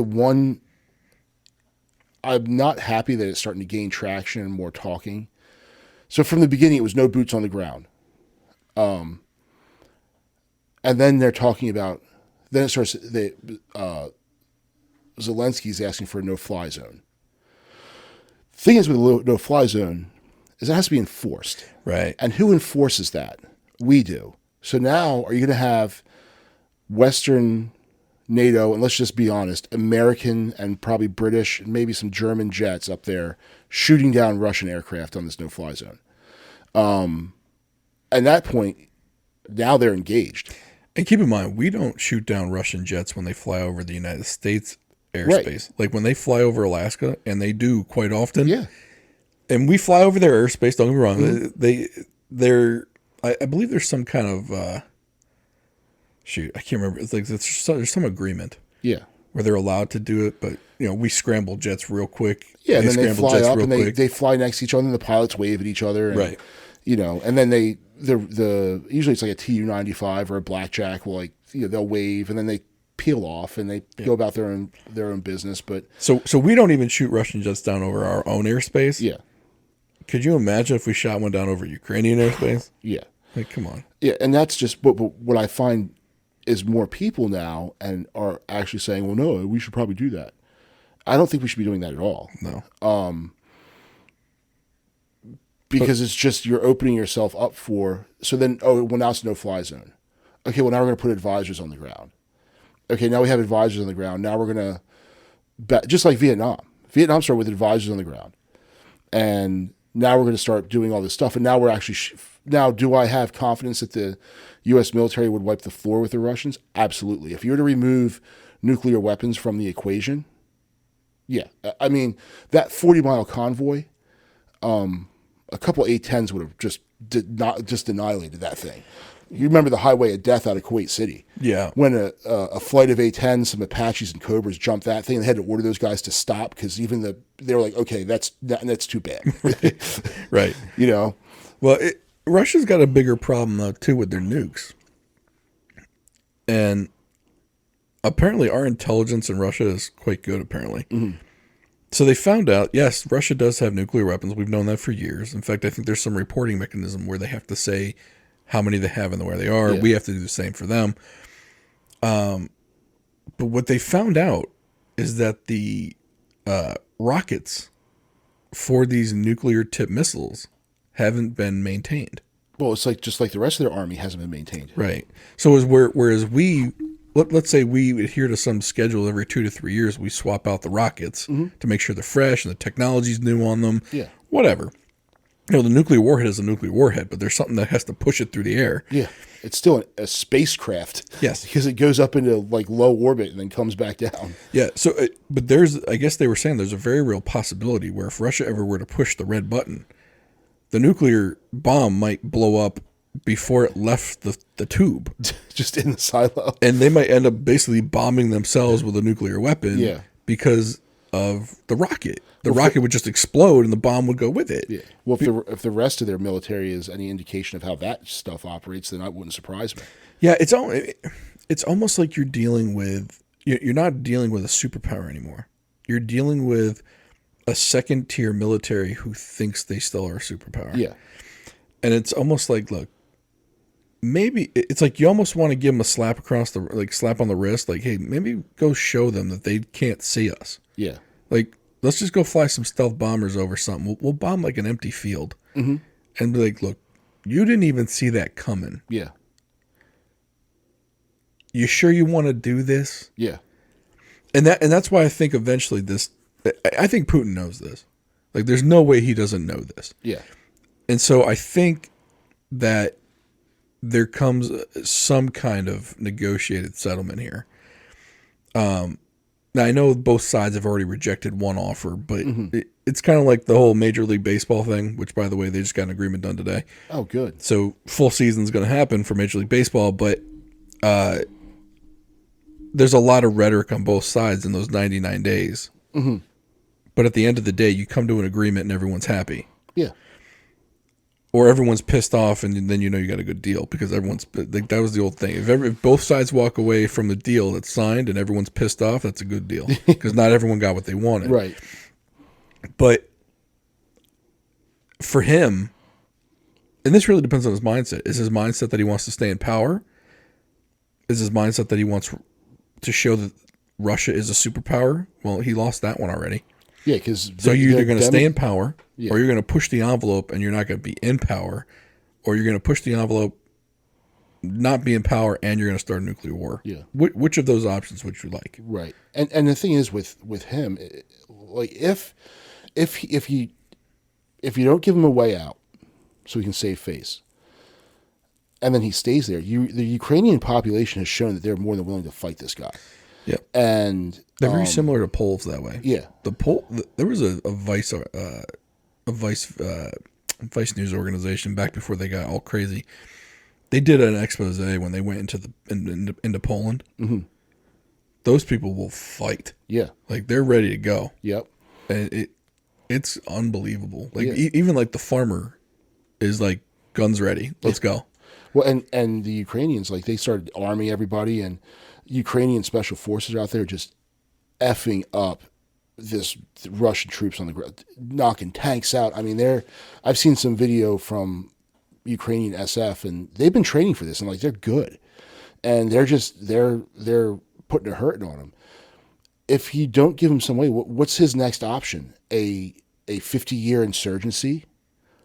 I'm not happy that it's starting to gain traction and more talking. So from the beginning, it was no boots on the ground. And then they're talking about, then it starts, Zelensky's asking for a no-fly zone. The thing is with a no-fly zone is it has to be enforced. Right. And who enforces that? We do. So now are you going to have Western NATO, and let's just be honest, American and probably British and maybe some German jets up there shooting down Russian aircraft on this no-fly zone? At that point, now they're engaged. And keep in mind, we don't shoot down Russian jets when they fly over the United States airspace. Right. Like when they fly over Alaska, and they do quite often. Yeah. And we fly over their airspace, don't get me wrong. I believe there's some kind of, I can't remember. It's like there's some agreement. Yeah. Where they're allowed to do it, but we scramble jets real quick. Yeah, and then they fly up and they fly next to each other, and the pilots wave at each other. And, right. And then the usually it's like a Tu-95 or a Blackjack will they'll wave and then they peel off and they go about their own business. But so we don't even shoot Russian jets down over our own airspace. Yeah. Could you imagine if we shot one down over Ukrainian airspace? Yeah. Like, come on. Yeah, and that's just what I find is more people now and are actually saying, well, no, we should probably do that. I don't think we should be doing that at all. No. Because it's just you're opening yourself up for. So then, now it's no fly zone. Okay, well now we're going to put advisors on the ground. Okay, now we have advisors on the ground. Now we're going to just like Vietnam. Vietnam started with advisors on the ground, and now we're going to start doing all this stuff. And now we're actually now. Do I have confidence that the U.S. military would wipe the floor with the Russians? Absolutely. If you were to remove nuclear weapons from the equation, Yeah. I mean, that 40-mile convoy, a couple A-10s would have just annihilated that thing. You remember the Highway of Death out of Kuwait City? Yeah. When a flight of A-10s, some Apaches and Cobras jumped that thing, they had to order those guys to stop because they were like, okay, that's too bad. Right. You know? Well, Russia's got a bigger problem, though, too, with their nukes. And apparently our intelligence in Russia is quite good, apparently. Mm-hmm. So they found out, yes, Russia does have nuclear weapons. We've known that for years. In fact, I think there's some reporting mechanism where they have to say how many they have and where they are. Yeah. We have to do the same for them. But what they found out is that the rockets for these nuclear-tipped missiles haven't been maintained. Well, it's just like the rest of their army hasn't been maintained. Right. So whereas we, let's say we adhere to some schedule every 2 to 3 years, we swap out the rockets to make sure they're fresh and the technology's new on them. Yeah. Whatever. The nuclear warhead is a nuclear warhead, but there's something that has to push it through the air. Yeah. It's still a spacecraft. Yes. Because it goes up into low orbit and then comes back down. Yeah. So, but I guess they were saying there's a very real possibility where if Russia ever were to push the red button, the nuclear bomb might blow up before it left the tube. Just in the silo. And they might end up basically bombing themselves with a nuclear weapon because of the rocket. The rocket would just explode and the bomb would go with it. Yeah. Well, if the rest of their military is any indication of how that stuff operates, then that wouldn't surprise me. Yeah, it's almost like you're not dealing with a superpower anymore. You're dealing with a second-tier military who thinks they still are a superpower. Yeah. And it's almost like, look, maybe it's like you almost want to give them a slap slap on the wrist. Like, hey, maybe go show them that they can't see us. Yeah. Like, let's just go fly some stealth bombers over something. We'll bomb like an empty field and be like, look, you didn't even see that coming. Yeah. You sure you want to do this? Yeah. And that's why I think eventually I think Putin knows this. Like, there's no way he doesn't know this. Yeah. And so I think that there comes some kind of negotiated settlement here. Now, I know both sides have already rejected one offer, but it's kind of like the whole Major League Baseball thing, which, by the way, they just got an agreement done today. Oh, good. So full season's going to happen for Major League Baseball, but there's a lot of rhetoric on both sides in those 99 days. Mm-hmm. But at the end of the day, you come to an agreement and everyone's happy. Yeah. Or everyone's pissed off, and then you got a good deal because everyone's like, that was the old thing. If both sides walk away from the deal that's signed and everyone's pissed off, that's a good deal because not everyone got what they wanted. Right. But for him, and this really depends on his mindset. Is his mindset that he wants to stay in power? Is his mindset that he wants to show that Russia is a superpower? Well, he lost that one already. Yeah, because so you're either going to stay in power, or you're going to push the envelope and you're not going to be in power, or you're going to push the envelope, not be in power, and you're going to start a nuclear war. Yeah. Which of those options would you like? Right. And the thing is with him, like if you don't give him a way out, so he can save face, and then he stays there, the Ukrainian population has shown that they're more than willing to fight this guy. Yeah. And they're very similar to Poles that way. Yeah. There was a Vice news organization back before they got all crazy. They did an expose when they went into Poland. Mm-hmm. Those people will fight. Yeah. Like, they're ready to go. Yep. And it's unbelievable. Like, even like the farmer is like, guns ready. Let's go. Well, and the Ukrainians, like, they started arming everybody, and Ukrainian special forces are out there just effing up the Russian troops on the ground, knocking tanks out. I mean, I've seen some video from Ukrainian SF, and they've been training for this, and like, they're good, and they're putting a hurting on him. If you don't give him some way, what's his next option? A 50-year insurgency?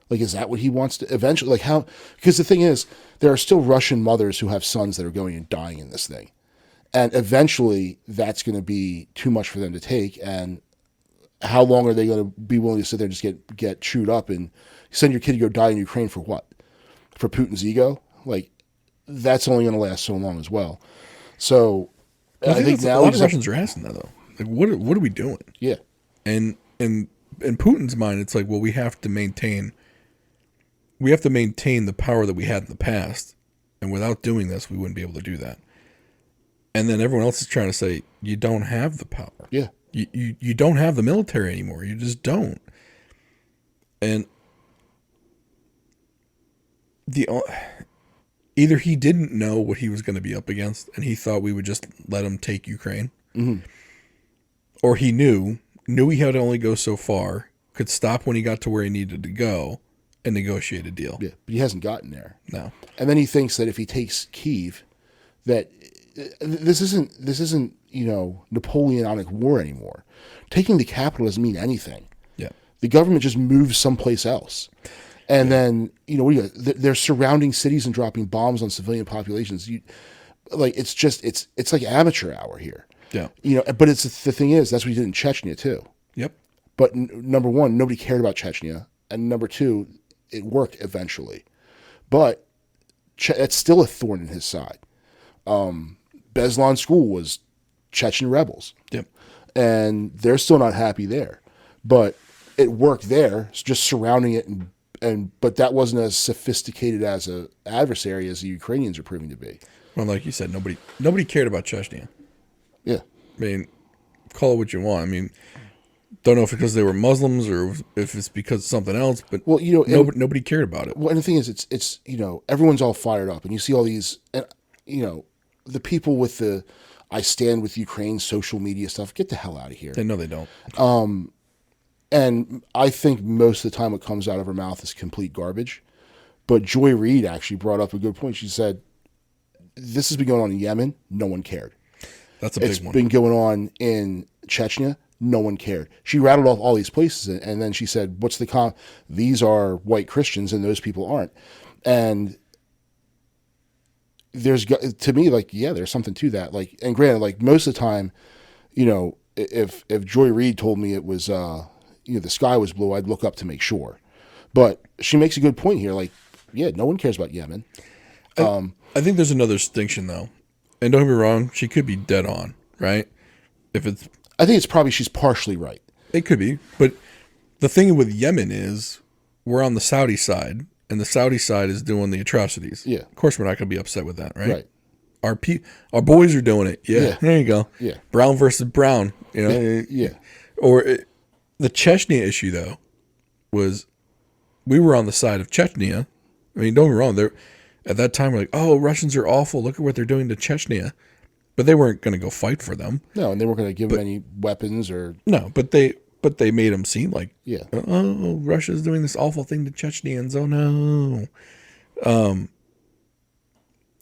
Like, is that what he wants to eventually? Like, how? Because the thing is, there are still Russian mothers who have sons that are going and dying in this thing. And eventually, that's going to be too much for them to take. And how long are they going to be willing to sit there and just get chewed up and send your kid to go die in Ukraine for what? For Putin's ego? Like, that's only going to last so long as well. So, I think now a lot of Russians are asking that, though. Like, what are we doing? Yeah. And in Putin's mind, it's like, well, we have to maintain the power that we had in the past, and without doing this, we wouldn't be able to do that. And then everyone else is trying to say, you don't have the power. Yeah. You don't have the military anymore. You just don't. And either he didn't know what he was going to be up against, and he thought we would just let him take Ukraine, or he knew he had to only go so far, could stop when he got to where he needed to go, and negotiate a deal. Yeah, but he hasn't gotten there. No. And then he thinks that if he takes Kyiv, that this isn't Napoleonic war anymore. Taking the capital doesn't mean anything. Yeah. The government just moves someplace else. And then, they're surrounding cities and dropping bombs on civilian populations. It's like amateur hour here. Yeah. But the thing is, that's what he did in Chechnya too. Yep. But number one, nobody cared about Chechnya. And number two, it worked eventually. But it's still a thorn in his side. Beslan School was Chechen rebels. Yep. And they're still not happy there. But it worked there, just surrounding it, but that wasn't as sophisticated as an adversary as the Ukrainians are proving to be. Well, like you said, nobody cared about Chechnya. Yeah. I mean, call it what you want. I mean, don't know if it's because they were Muslims or if it's because of something else, but nobody cared about it. Well, and the thing is, it's everyone's all fired up, and you see all these, and the people with the "I stand with Ukraine" social media stuff. Get the hell out of here. No, they don't. And I think most of the time what comes out of her mouth is complete garbage. But Joy Reid actually brought up a good point. She said, "This has been going on in Yemen. No one cared. That's a big one. It's been going on in Chechnya. No one cared." She rattled off all these places, and then she said, "What's the These are white Christians, and those people aren't." And there's, to me, there's something to that. And granted, most of the time, if Joy Reid told me it was, the sky was blue, I'd look up to make sure. But she makes a good point here. No one cares about Yemen. I think there's another distinction, though. And don't get me wrong, she could be dead on, right? I think it's probably she's partially right. It could be. But the thing with Yemen is we're on the Saudi side, and the Saudi side is doing the atrocities. Yeah. Of course, we're not going to be upset with that, right? Right. Our boys are doing it. Yeah. There you go. Yeah. Brown versus Brown. Yeah. The Chechnya issue, though, was we were on the side of Chechnya. I mean, don't get me wrong. At that time, we're like, oh, Russians are awful. Look at what they're doing to Chechnya. But they weren't going to go fight for them. No, and they weren't going to give them any weapons or... No, but they made them seem like, yeah, oh, Russia's doing this awful thing to Chechnyans. Oh, no.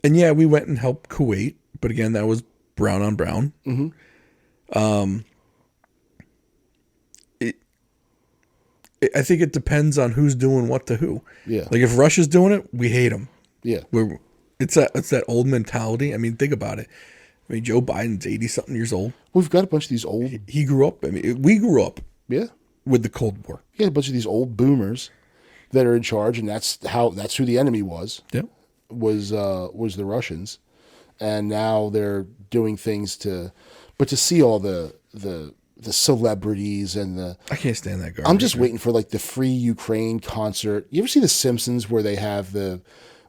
And yeah, we went and helped Kuwait. But again, that was brown on brown. Mm-hmm. I think it depends on who's doing what to who. Yeah. If Russia's doing it, we hate them. Yeah. It's that old mentality. I mean, think about it. I mean, Joe Biden's 80-something years old. We've got a bunch of these old... He grew up... I mean, we grew up... Yeah. With the Cold War. You got a bunch of these old boomers that are in charge, and that's who the enemy was. Yeah. Was the Russians. And now they're doing things to see all the celebrities and the... I can't stand that garbage. I'm just waiting for the Free Ukraine concert. You ever see The Simpsons where they have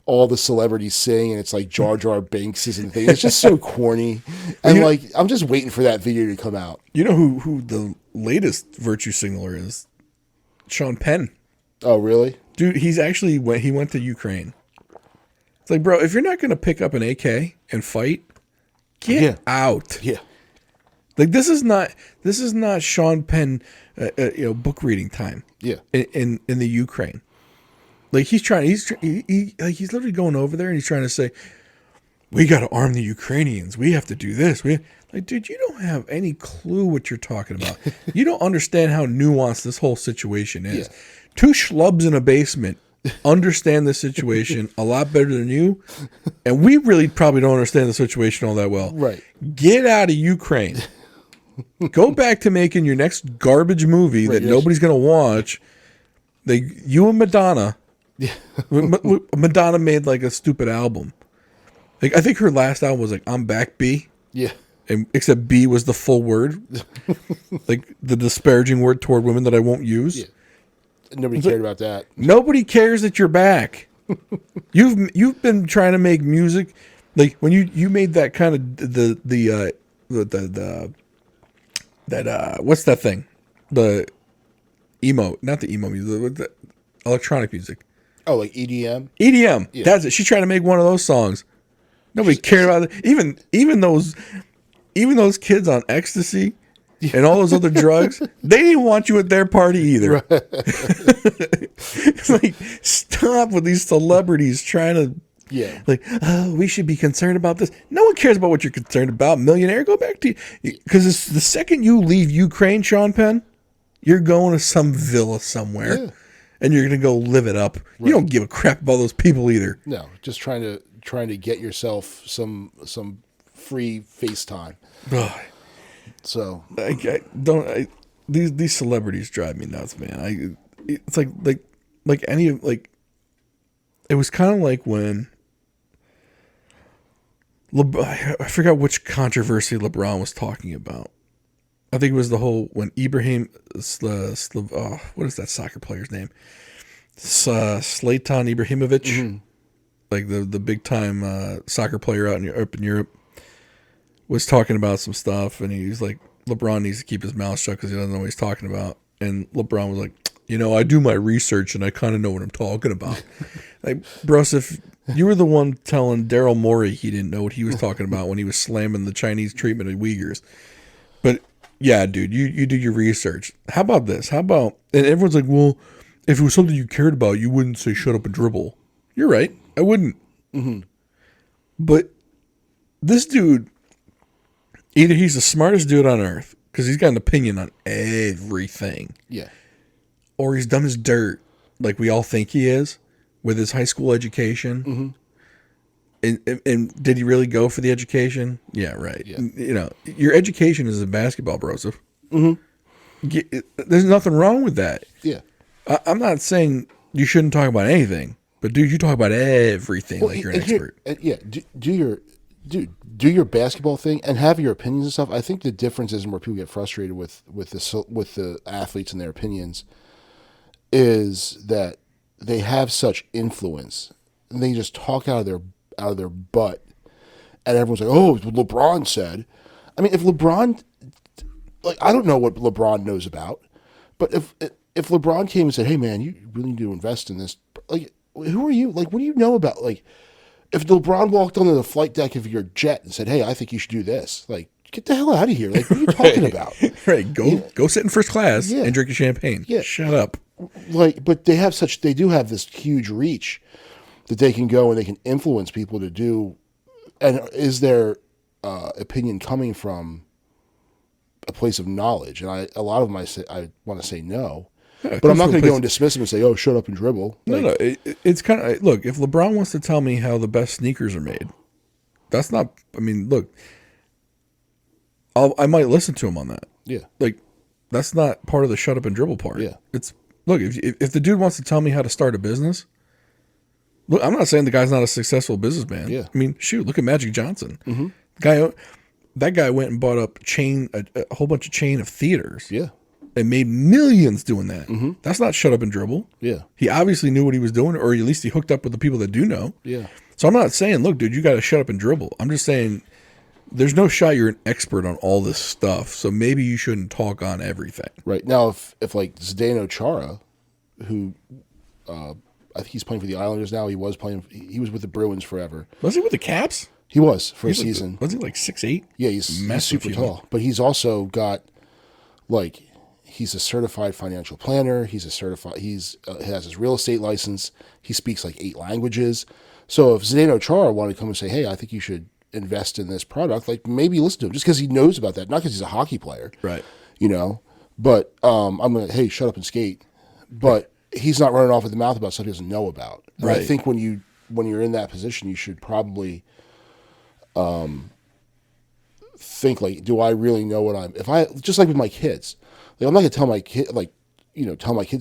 all the celebrities sing and it's Jar Jar Binks is and thing? It's just so corny. And I'm just waiting for that video to come out. You know who the latest virtue signaler is? Sean Penn. Oh, really? Dude, he went to Ukraine. It's like, bro, if you're not going to pick up an AK and fight, get out. Yeah. This is not Sean Penn, book reading time. Yeah. In the Ukraine, he's literally going over there and he's trying to say, we got to arm the Ukrainians. We have to do this. Dude, you don't have any clue what you're talking about. You don't understand how nuanced this whole situation is. Yeah. Two schlubs in a basement understand the situation a lot better than you, and we really probably don't understand the situation all that well. Right. Get out of Ukraine. Go back to making your next garbage movie that nobody's going to watch. You and Madonna. Yeah. Madonna made a stupid album. I think her last album was "I'm Back B." Yeah. and except B was the full word, like the disparaging word toward women that I won't use. Yeah. Nobody cared about that. Nobody cares that you're back. You've been trying to make music, like when you made that kind of the what's that thing, the emo, not the emo music, the electronic music. Oh, like EDM? EDM. Yeah. That's it. She tried to make one of those songs. Nobody cared about it. Even those kids on ecstasy and all those other drugs, they didn't want you at their party either. Right. It's like, stop with these celebrities trying to, like, oh, we should be concerned about this. No one cares about what you're concerned about. Millionaire, go back to, because the second you leave Ukraine, Sean Penn, you're going to some villa somewhere. Yeah. And you're going to go live it up. Right. You don't give a crap about those people either. No, just trying to get yourself some free FaceTime. Ugh. So these celebrities drive me nuts, man. It's like any of, like, it was kind of like when I forgot which controversy LeBron was talking about. I think it was the whole when Ibrahim what is that soccer player's name? Zlatan Ibrahimovic, mm-hmm. like the big time soccer player up in Europe, was talking about some stuff, and he's like, LeBron needs to keep his mouth shut because he doesn't know what he's talking about. And LeBron was like, I do my research and I kind of know what I'm talking about. Like, bros, if you were the one telling Daryl Morey he didn't know what he was talking about when he was slamming the Chinese treatment of Uyghurs, but yeah, dude, you do your research. How about this? And everyone's like, well, if it was something you cared about, you wouldn't say shut up and dribble. You're right. I wouldn't. Mm-hmm. But this dude, either he's the smartest dude on earth because he's got an opinion on everything. Yeah. Or he's dumb as dirt, like we all think he is, with his high school education. Mm-hmm. And did he really go for the education? Yeah, right. Yeah. Your education is in basketball, Broseph. Mm-hmm. There's nothing wrong with that. Yeah. I'm not saying you shouldn't talk about anything, but dude, you talk about everything like you're an expert. Do your basketball thing and have your opinions and stuff. I think the difference is where people get frustrated with the athletes and their opinions is that they have such influence and they just talk out of their butt, and everyone's like, "Oh, LeBron said." I mean, if LeBron, like, I don't know what LeBron knows about, but if LeBron came and said, "Hey, man, you really need to invest in this," like, who are you? Like, what do you know about? Like, if LeBron walked onto the flight deck of your jet and said, "Hey, I think you should do this," like, get the hell out of here! Like, what are you talking about? Right, go sit in first class and drink your champagne. Yeah, shut up. Like, but they do have this huge reach that they can go and they can influence people to do. And is their opinion coming from a place of knowledge? And a lot of them I want to say no. Yeah, but I'm not going to go and dismiss them and say, "Oh, shut up and dribble." No. It's kind of, look, if LeBron wants to tell me how the best sneakers are made, that's not. I mean, look, I might listen to him on that. Yeah, like, that's not part of the shut up and dribble part. Yeah, it's, look, if the dude wants to tell me how to start a business. Look, I'm not saying the guy's not a successful businessman. Yeah. I mean, shoot, look at Magic Johnson. Mm-hmm. That guy went and bought up a whole bunch of chain of theaters. Yeah. And made millions doing that. Mm-hmm. That's not shut up and dribble. Yeah. He obviously knew what he was doing, or at least he hooked up with the people that do know. Yeah. So I'm not saying, look, dude, you got to shut up and dribble. I'm just saying there's no shot you're an expert on all this stuff, so maybe you shouldn't talk on everything. Right. Now, if like Zdeno Chara, who I think he's playing for the Islanders now. He was with the Bruins forever. Was he with the Caps? He was for a season. Was he like 6'8"? Yeah, he's super tall. But he's also got, like, he's a certified financial planner. He has his real estate license. He speaks like 8 languages. So if Zdeno Chara wanted to come and say, "Hey, I think you should invest in this product," like, maybe listen to him just because he knows about that, not because he's a hockey player, right? But I'm like, "Hey, shut up and skate," but he's not running off at the mouth about stuff he doesn't know about. And right. I think when you're in that position, you should probably think, like, do I really know what just like with my kids, like, I'm not gonna tell my kids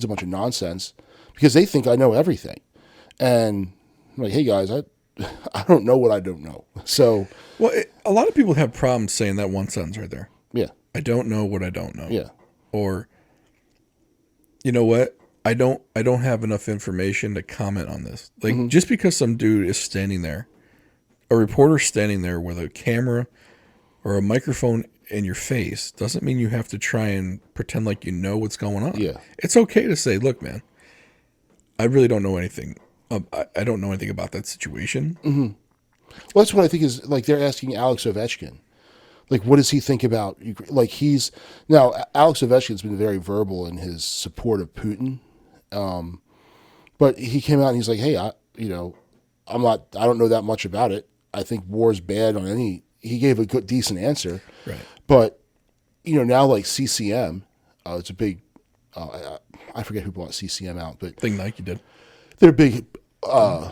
a bunch of nonsense because they think I know everything, and I'm like, "Hey guys, I don't know what I don't know." So, well, A lot of people have problems saying that one sentence right there. Yeah. I don't know what I don't know. Yeah. Or, you know what? I don't have enough information to comment on this. Like, just because some dude is standing there, a reporter standing there with a camera or a microphone in your face, doesn't mean you have to try and pretend like you know what's going on. Yeah. It's okay to say, look, man, I really don't know anything. I don't know anything about that situation. Well, that's what I think is, like, they're asking Alex Ovechkin. Like, what does he think about, like, now, Alex Ovechkin's been very verbal in his support of Putin. But he came out and he's like, hey, I don't know that much about it. I think war's bad on he gave a good, decent answer. Right. But, now like CCM, it's a big, I forget who bought CCM out, but I think Nike did. they're big, I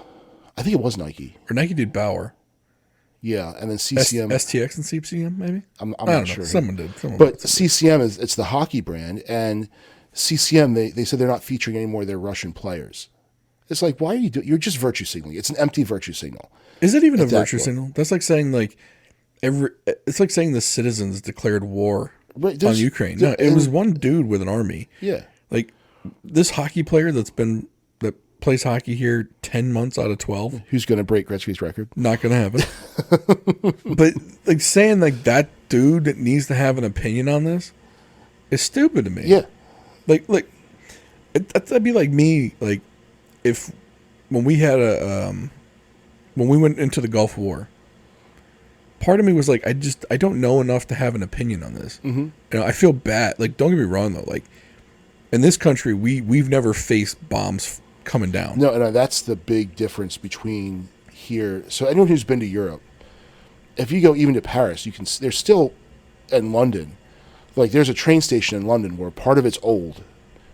think it was Nike. Or Nike did Bauer. Yeah. And then CCM. STX and CCM, maybe? I'm I not don't know. sure. Someone did. But CCM it's the hockey brand, and CCM, they said they're not featuring any more of their Russian players. It's like, why are you you're just virtue signaling. It's an empty virtue signal. Is it even a at that virtue point. signal? That's like saying it's like saying the citizens declared war But on there's- Ukraine. No, it was one dude with an army. Yeah. Like this hockey player that plays hockey here 10 months out of 12, Who's going to break Gretzky's record? not going to happen. But like saying like that dude that needs to have an opinion on this is stupid to me. Yeah. Like that'd be like me, like if when we had when we went into the Gulf War, part of me was like, I don't know enough to have an opinion on this. Mm-hmm. I feel bad. Like, don't get me wrong though. Like in this country, we've never faced bombs coming down. No, that's the big difference between here. So anyone who's been to Europe, if you go even to Paris, you can. There's still in London, like there's a train station in London where part of it's old,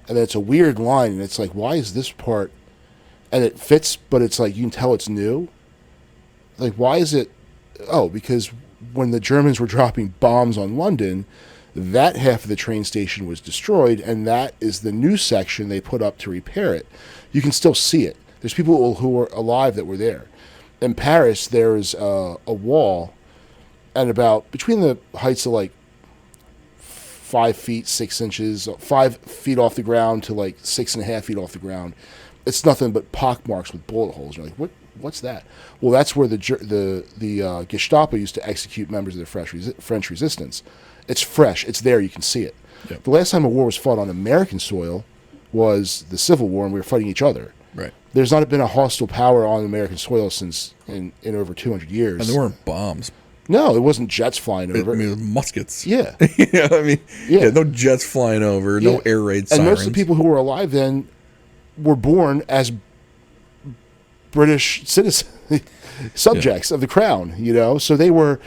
and then it's a weird line, and it's like, why is this part? And it fits, but it's like you can tell it's new. Like, why is it? Oh, because when the Germans were dropping bombs on London, that half of the train station was destroyed, and that is the new section they put up to repair it. You can still see it. There's people who were alive that were there. In Paris, there's a wall, and about between the heights of like 5 feet 6 inches, 5 feet off the ground to like 6.5 feet off the ground, it's nothing but pock marks with bullet holes. You're like, what's that? Well, that's where the Gestapo used to execute members of the French resistance. It's fresh. It's there. You can see it. Yep. The last time a war was fought on American soil was the Civil War, and we were fighting each other. Right. There's not been a hostile power on American soil since in over 200 years. And there weren't bombs. No, it wasn't jets flying over. I mean, it was muskets. Yeah. Yeah, I mean, Yeah. no jets flying over, Yeah. no air raid And sirens. most of the people who were alive then were born as British citizens, subjects of the crown, So they were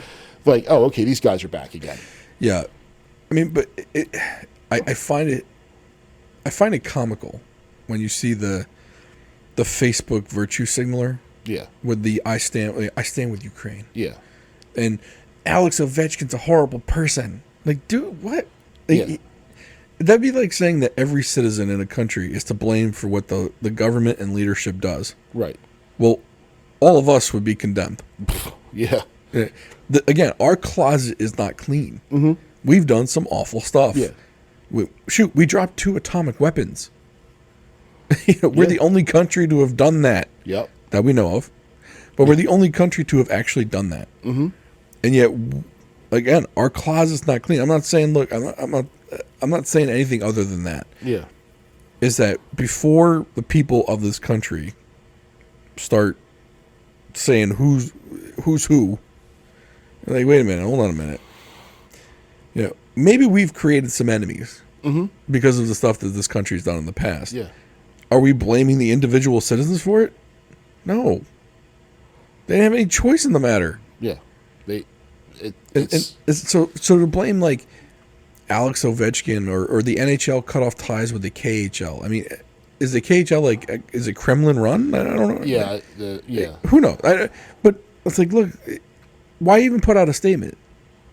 like, oh, okay, these guys are back again. Yeah, I mean, but I find it comical when you see the Facebook virtue signaler Yeah. with the I stand with Ukraine, Yeah. and Alex Ovechkin's a horrible person. Like, dude, what? Like, Yeah. That'd be like saying that every citizen in a country is to blame for what the government and leadership does. Right. Well, all of us would be condemned. Yeah. Again, our closet is not clean. Mm-hmm. We've done some awful stuff. Yeah. We dropped 2 atomic weapons. We're the only country to have done that. Yep. That we know of. But we're the only country to have actually done that. Mm-hmm. And yet, again, our closet's not clean. I'm not saying, look, I'm not saying anything other than that. Yeah. Is that before the people of this country start saying who's who, like, wait a minute, hold on a minute. Maybe we've created some enemies because of the stuff that this country's done in the past. Yeah. Are we blaming the individual citizens for it? No. They didn't have any choice in the matter. Yeah. So to blame like Alex Ovechkin or the NHL cut off ties with the KHL. I mean, is the KHL is it Kremlin run? I don't know. Yeah. Who knows? But it's like, look, why even put out a statement?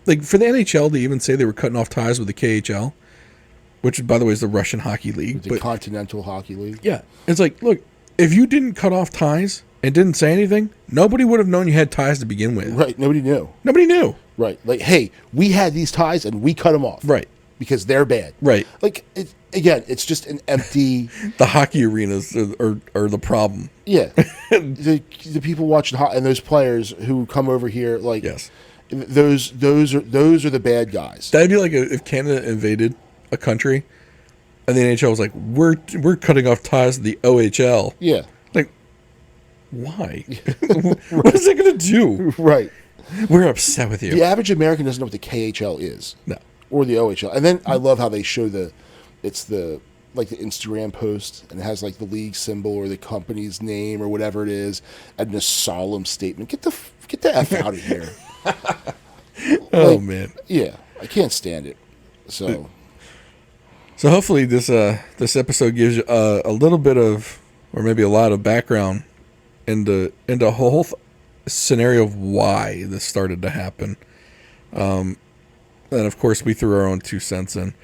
Like, for the NHL to even say they were cutting off ties with the KHL, which, by the way, is the Russian Hockey League. The Continental Hockey League. Yeah. It's like, look, if you didn't cut off ties and didn't say anything, nobody would have known you had ties to begin with. Right. Nobody knew. Nobody knew. Right. Like, hey, we had these ties and we cut them off. Right. Because they're bad. Right. Like, again, it's just an empty. The hockey arenas are the problem. Yeah. the people watching and those players who come over here, like, Yes. those are the bad guys. That'd be like if Canada invaded a country, and the NHL was like, "We're cutting off ties to the OHL." Yeah. Like, why? What is it going to do? Right. We're upset with you. The average American doesn't know what the KHL is. No. Or the OHL. And then I love how they show the Instagram post, and it has like the league symbol or the company's name or whatever it is, and a solemn statement. Get the F out of here. Oh man. Yeah, I can't stand it. So hopefully this episode gives you a little bit of, or maybe a lot of background into a whole scenario of why this started to happen. And of course we threw our own 2 cents in.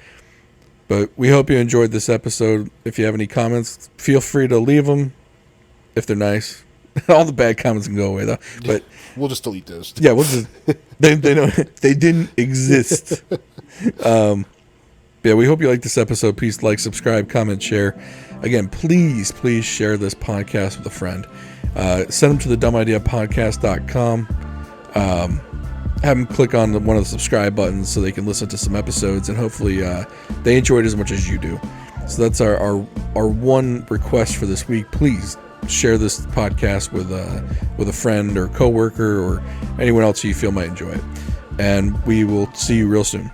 But we hope you enjoyed this episode. If you have any comments, feel free to leave them if they're nice. All the bad comments can go away though. But we'll just delete those. yeah, we'll just they didn't exist. Yeah, we hope you like this episode. Please like, subscribe, comment, share. Again, please share this podcast with a friend. Send them to the dumbideapodcast.com. Have them click on one of the subscribe buttons so they can listen to some episodes, and hopefully they enjoy it as much as you do. So that's our one request for this week. Please share this podcast with a friend or coworker or anyone else you feel might enjoy it. And we will see you real soon.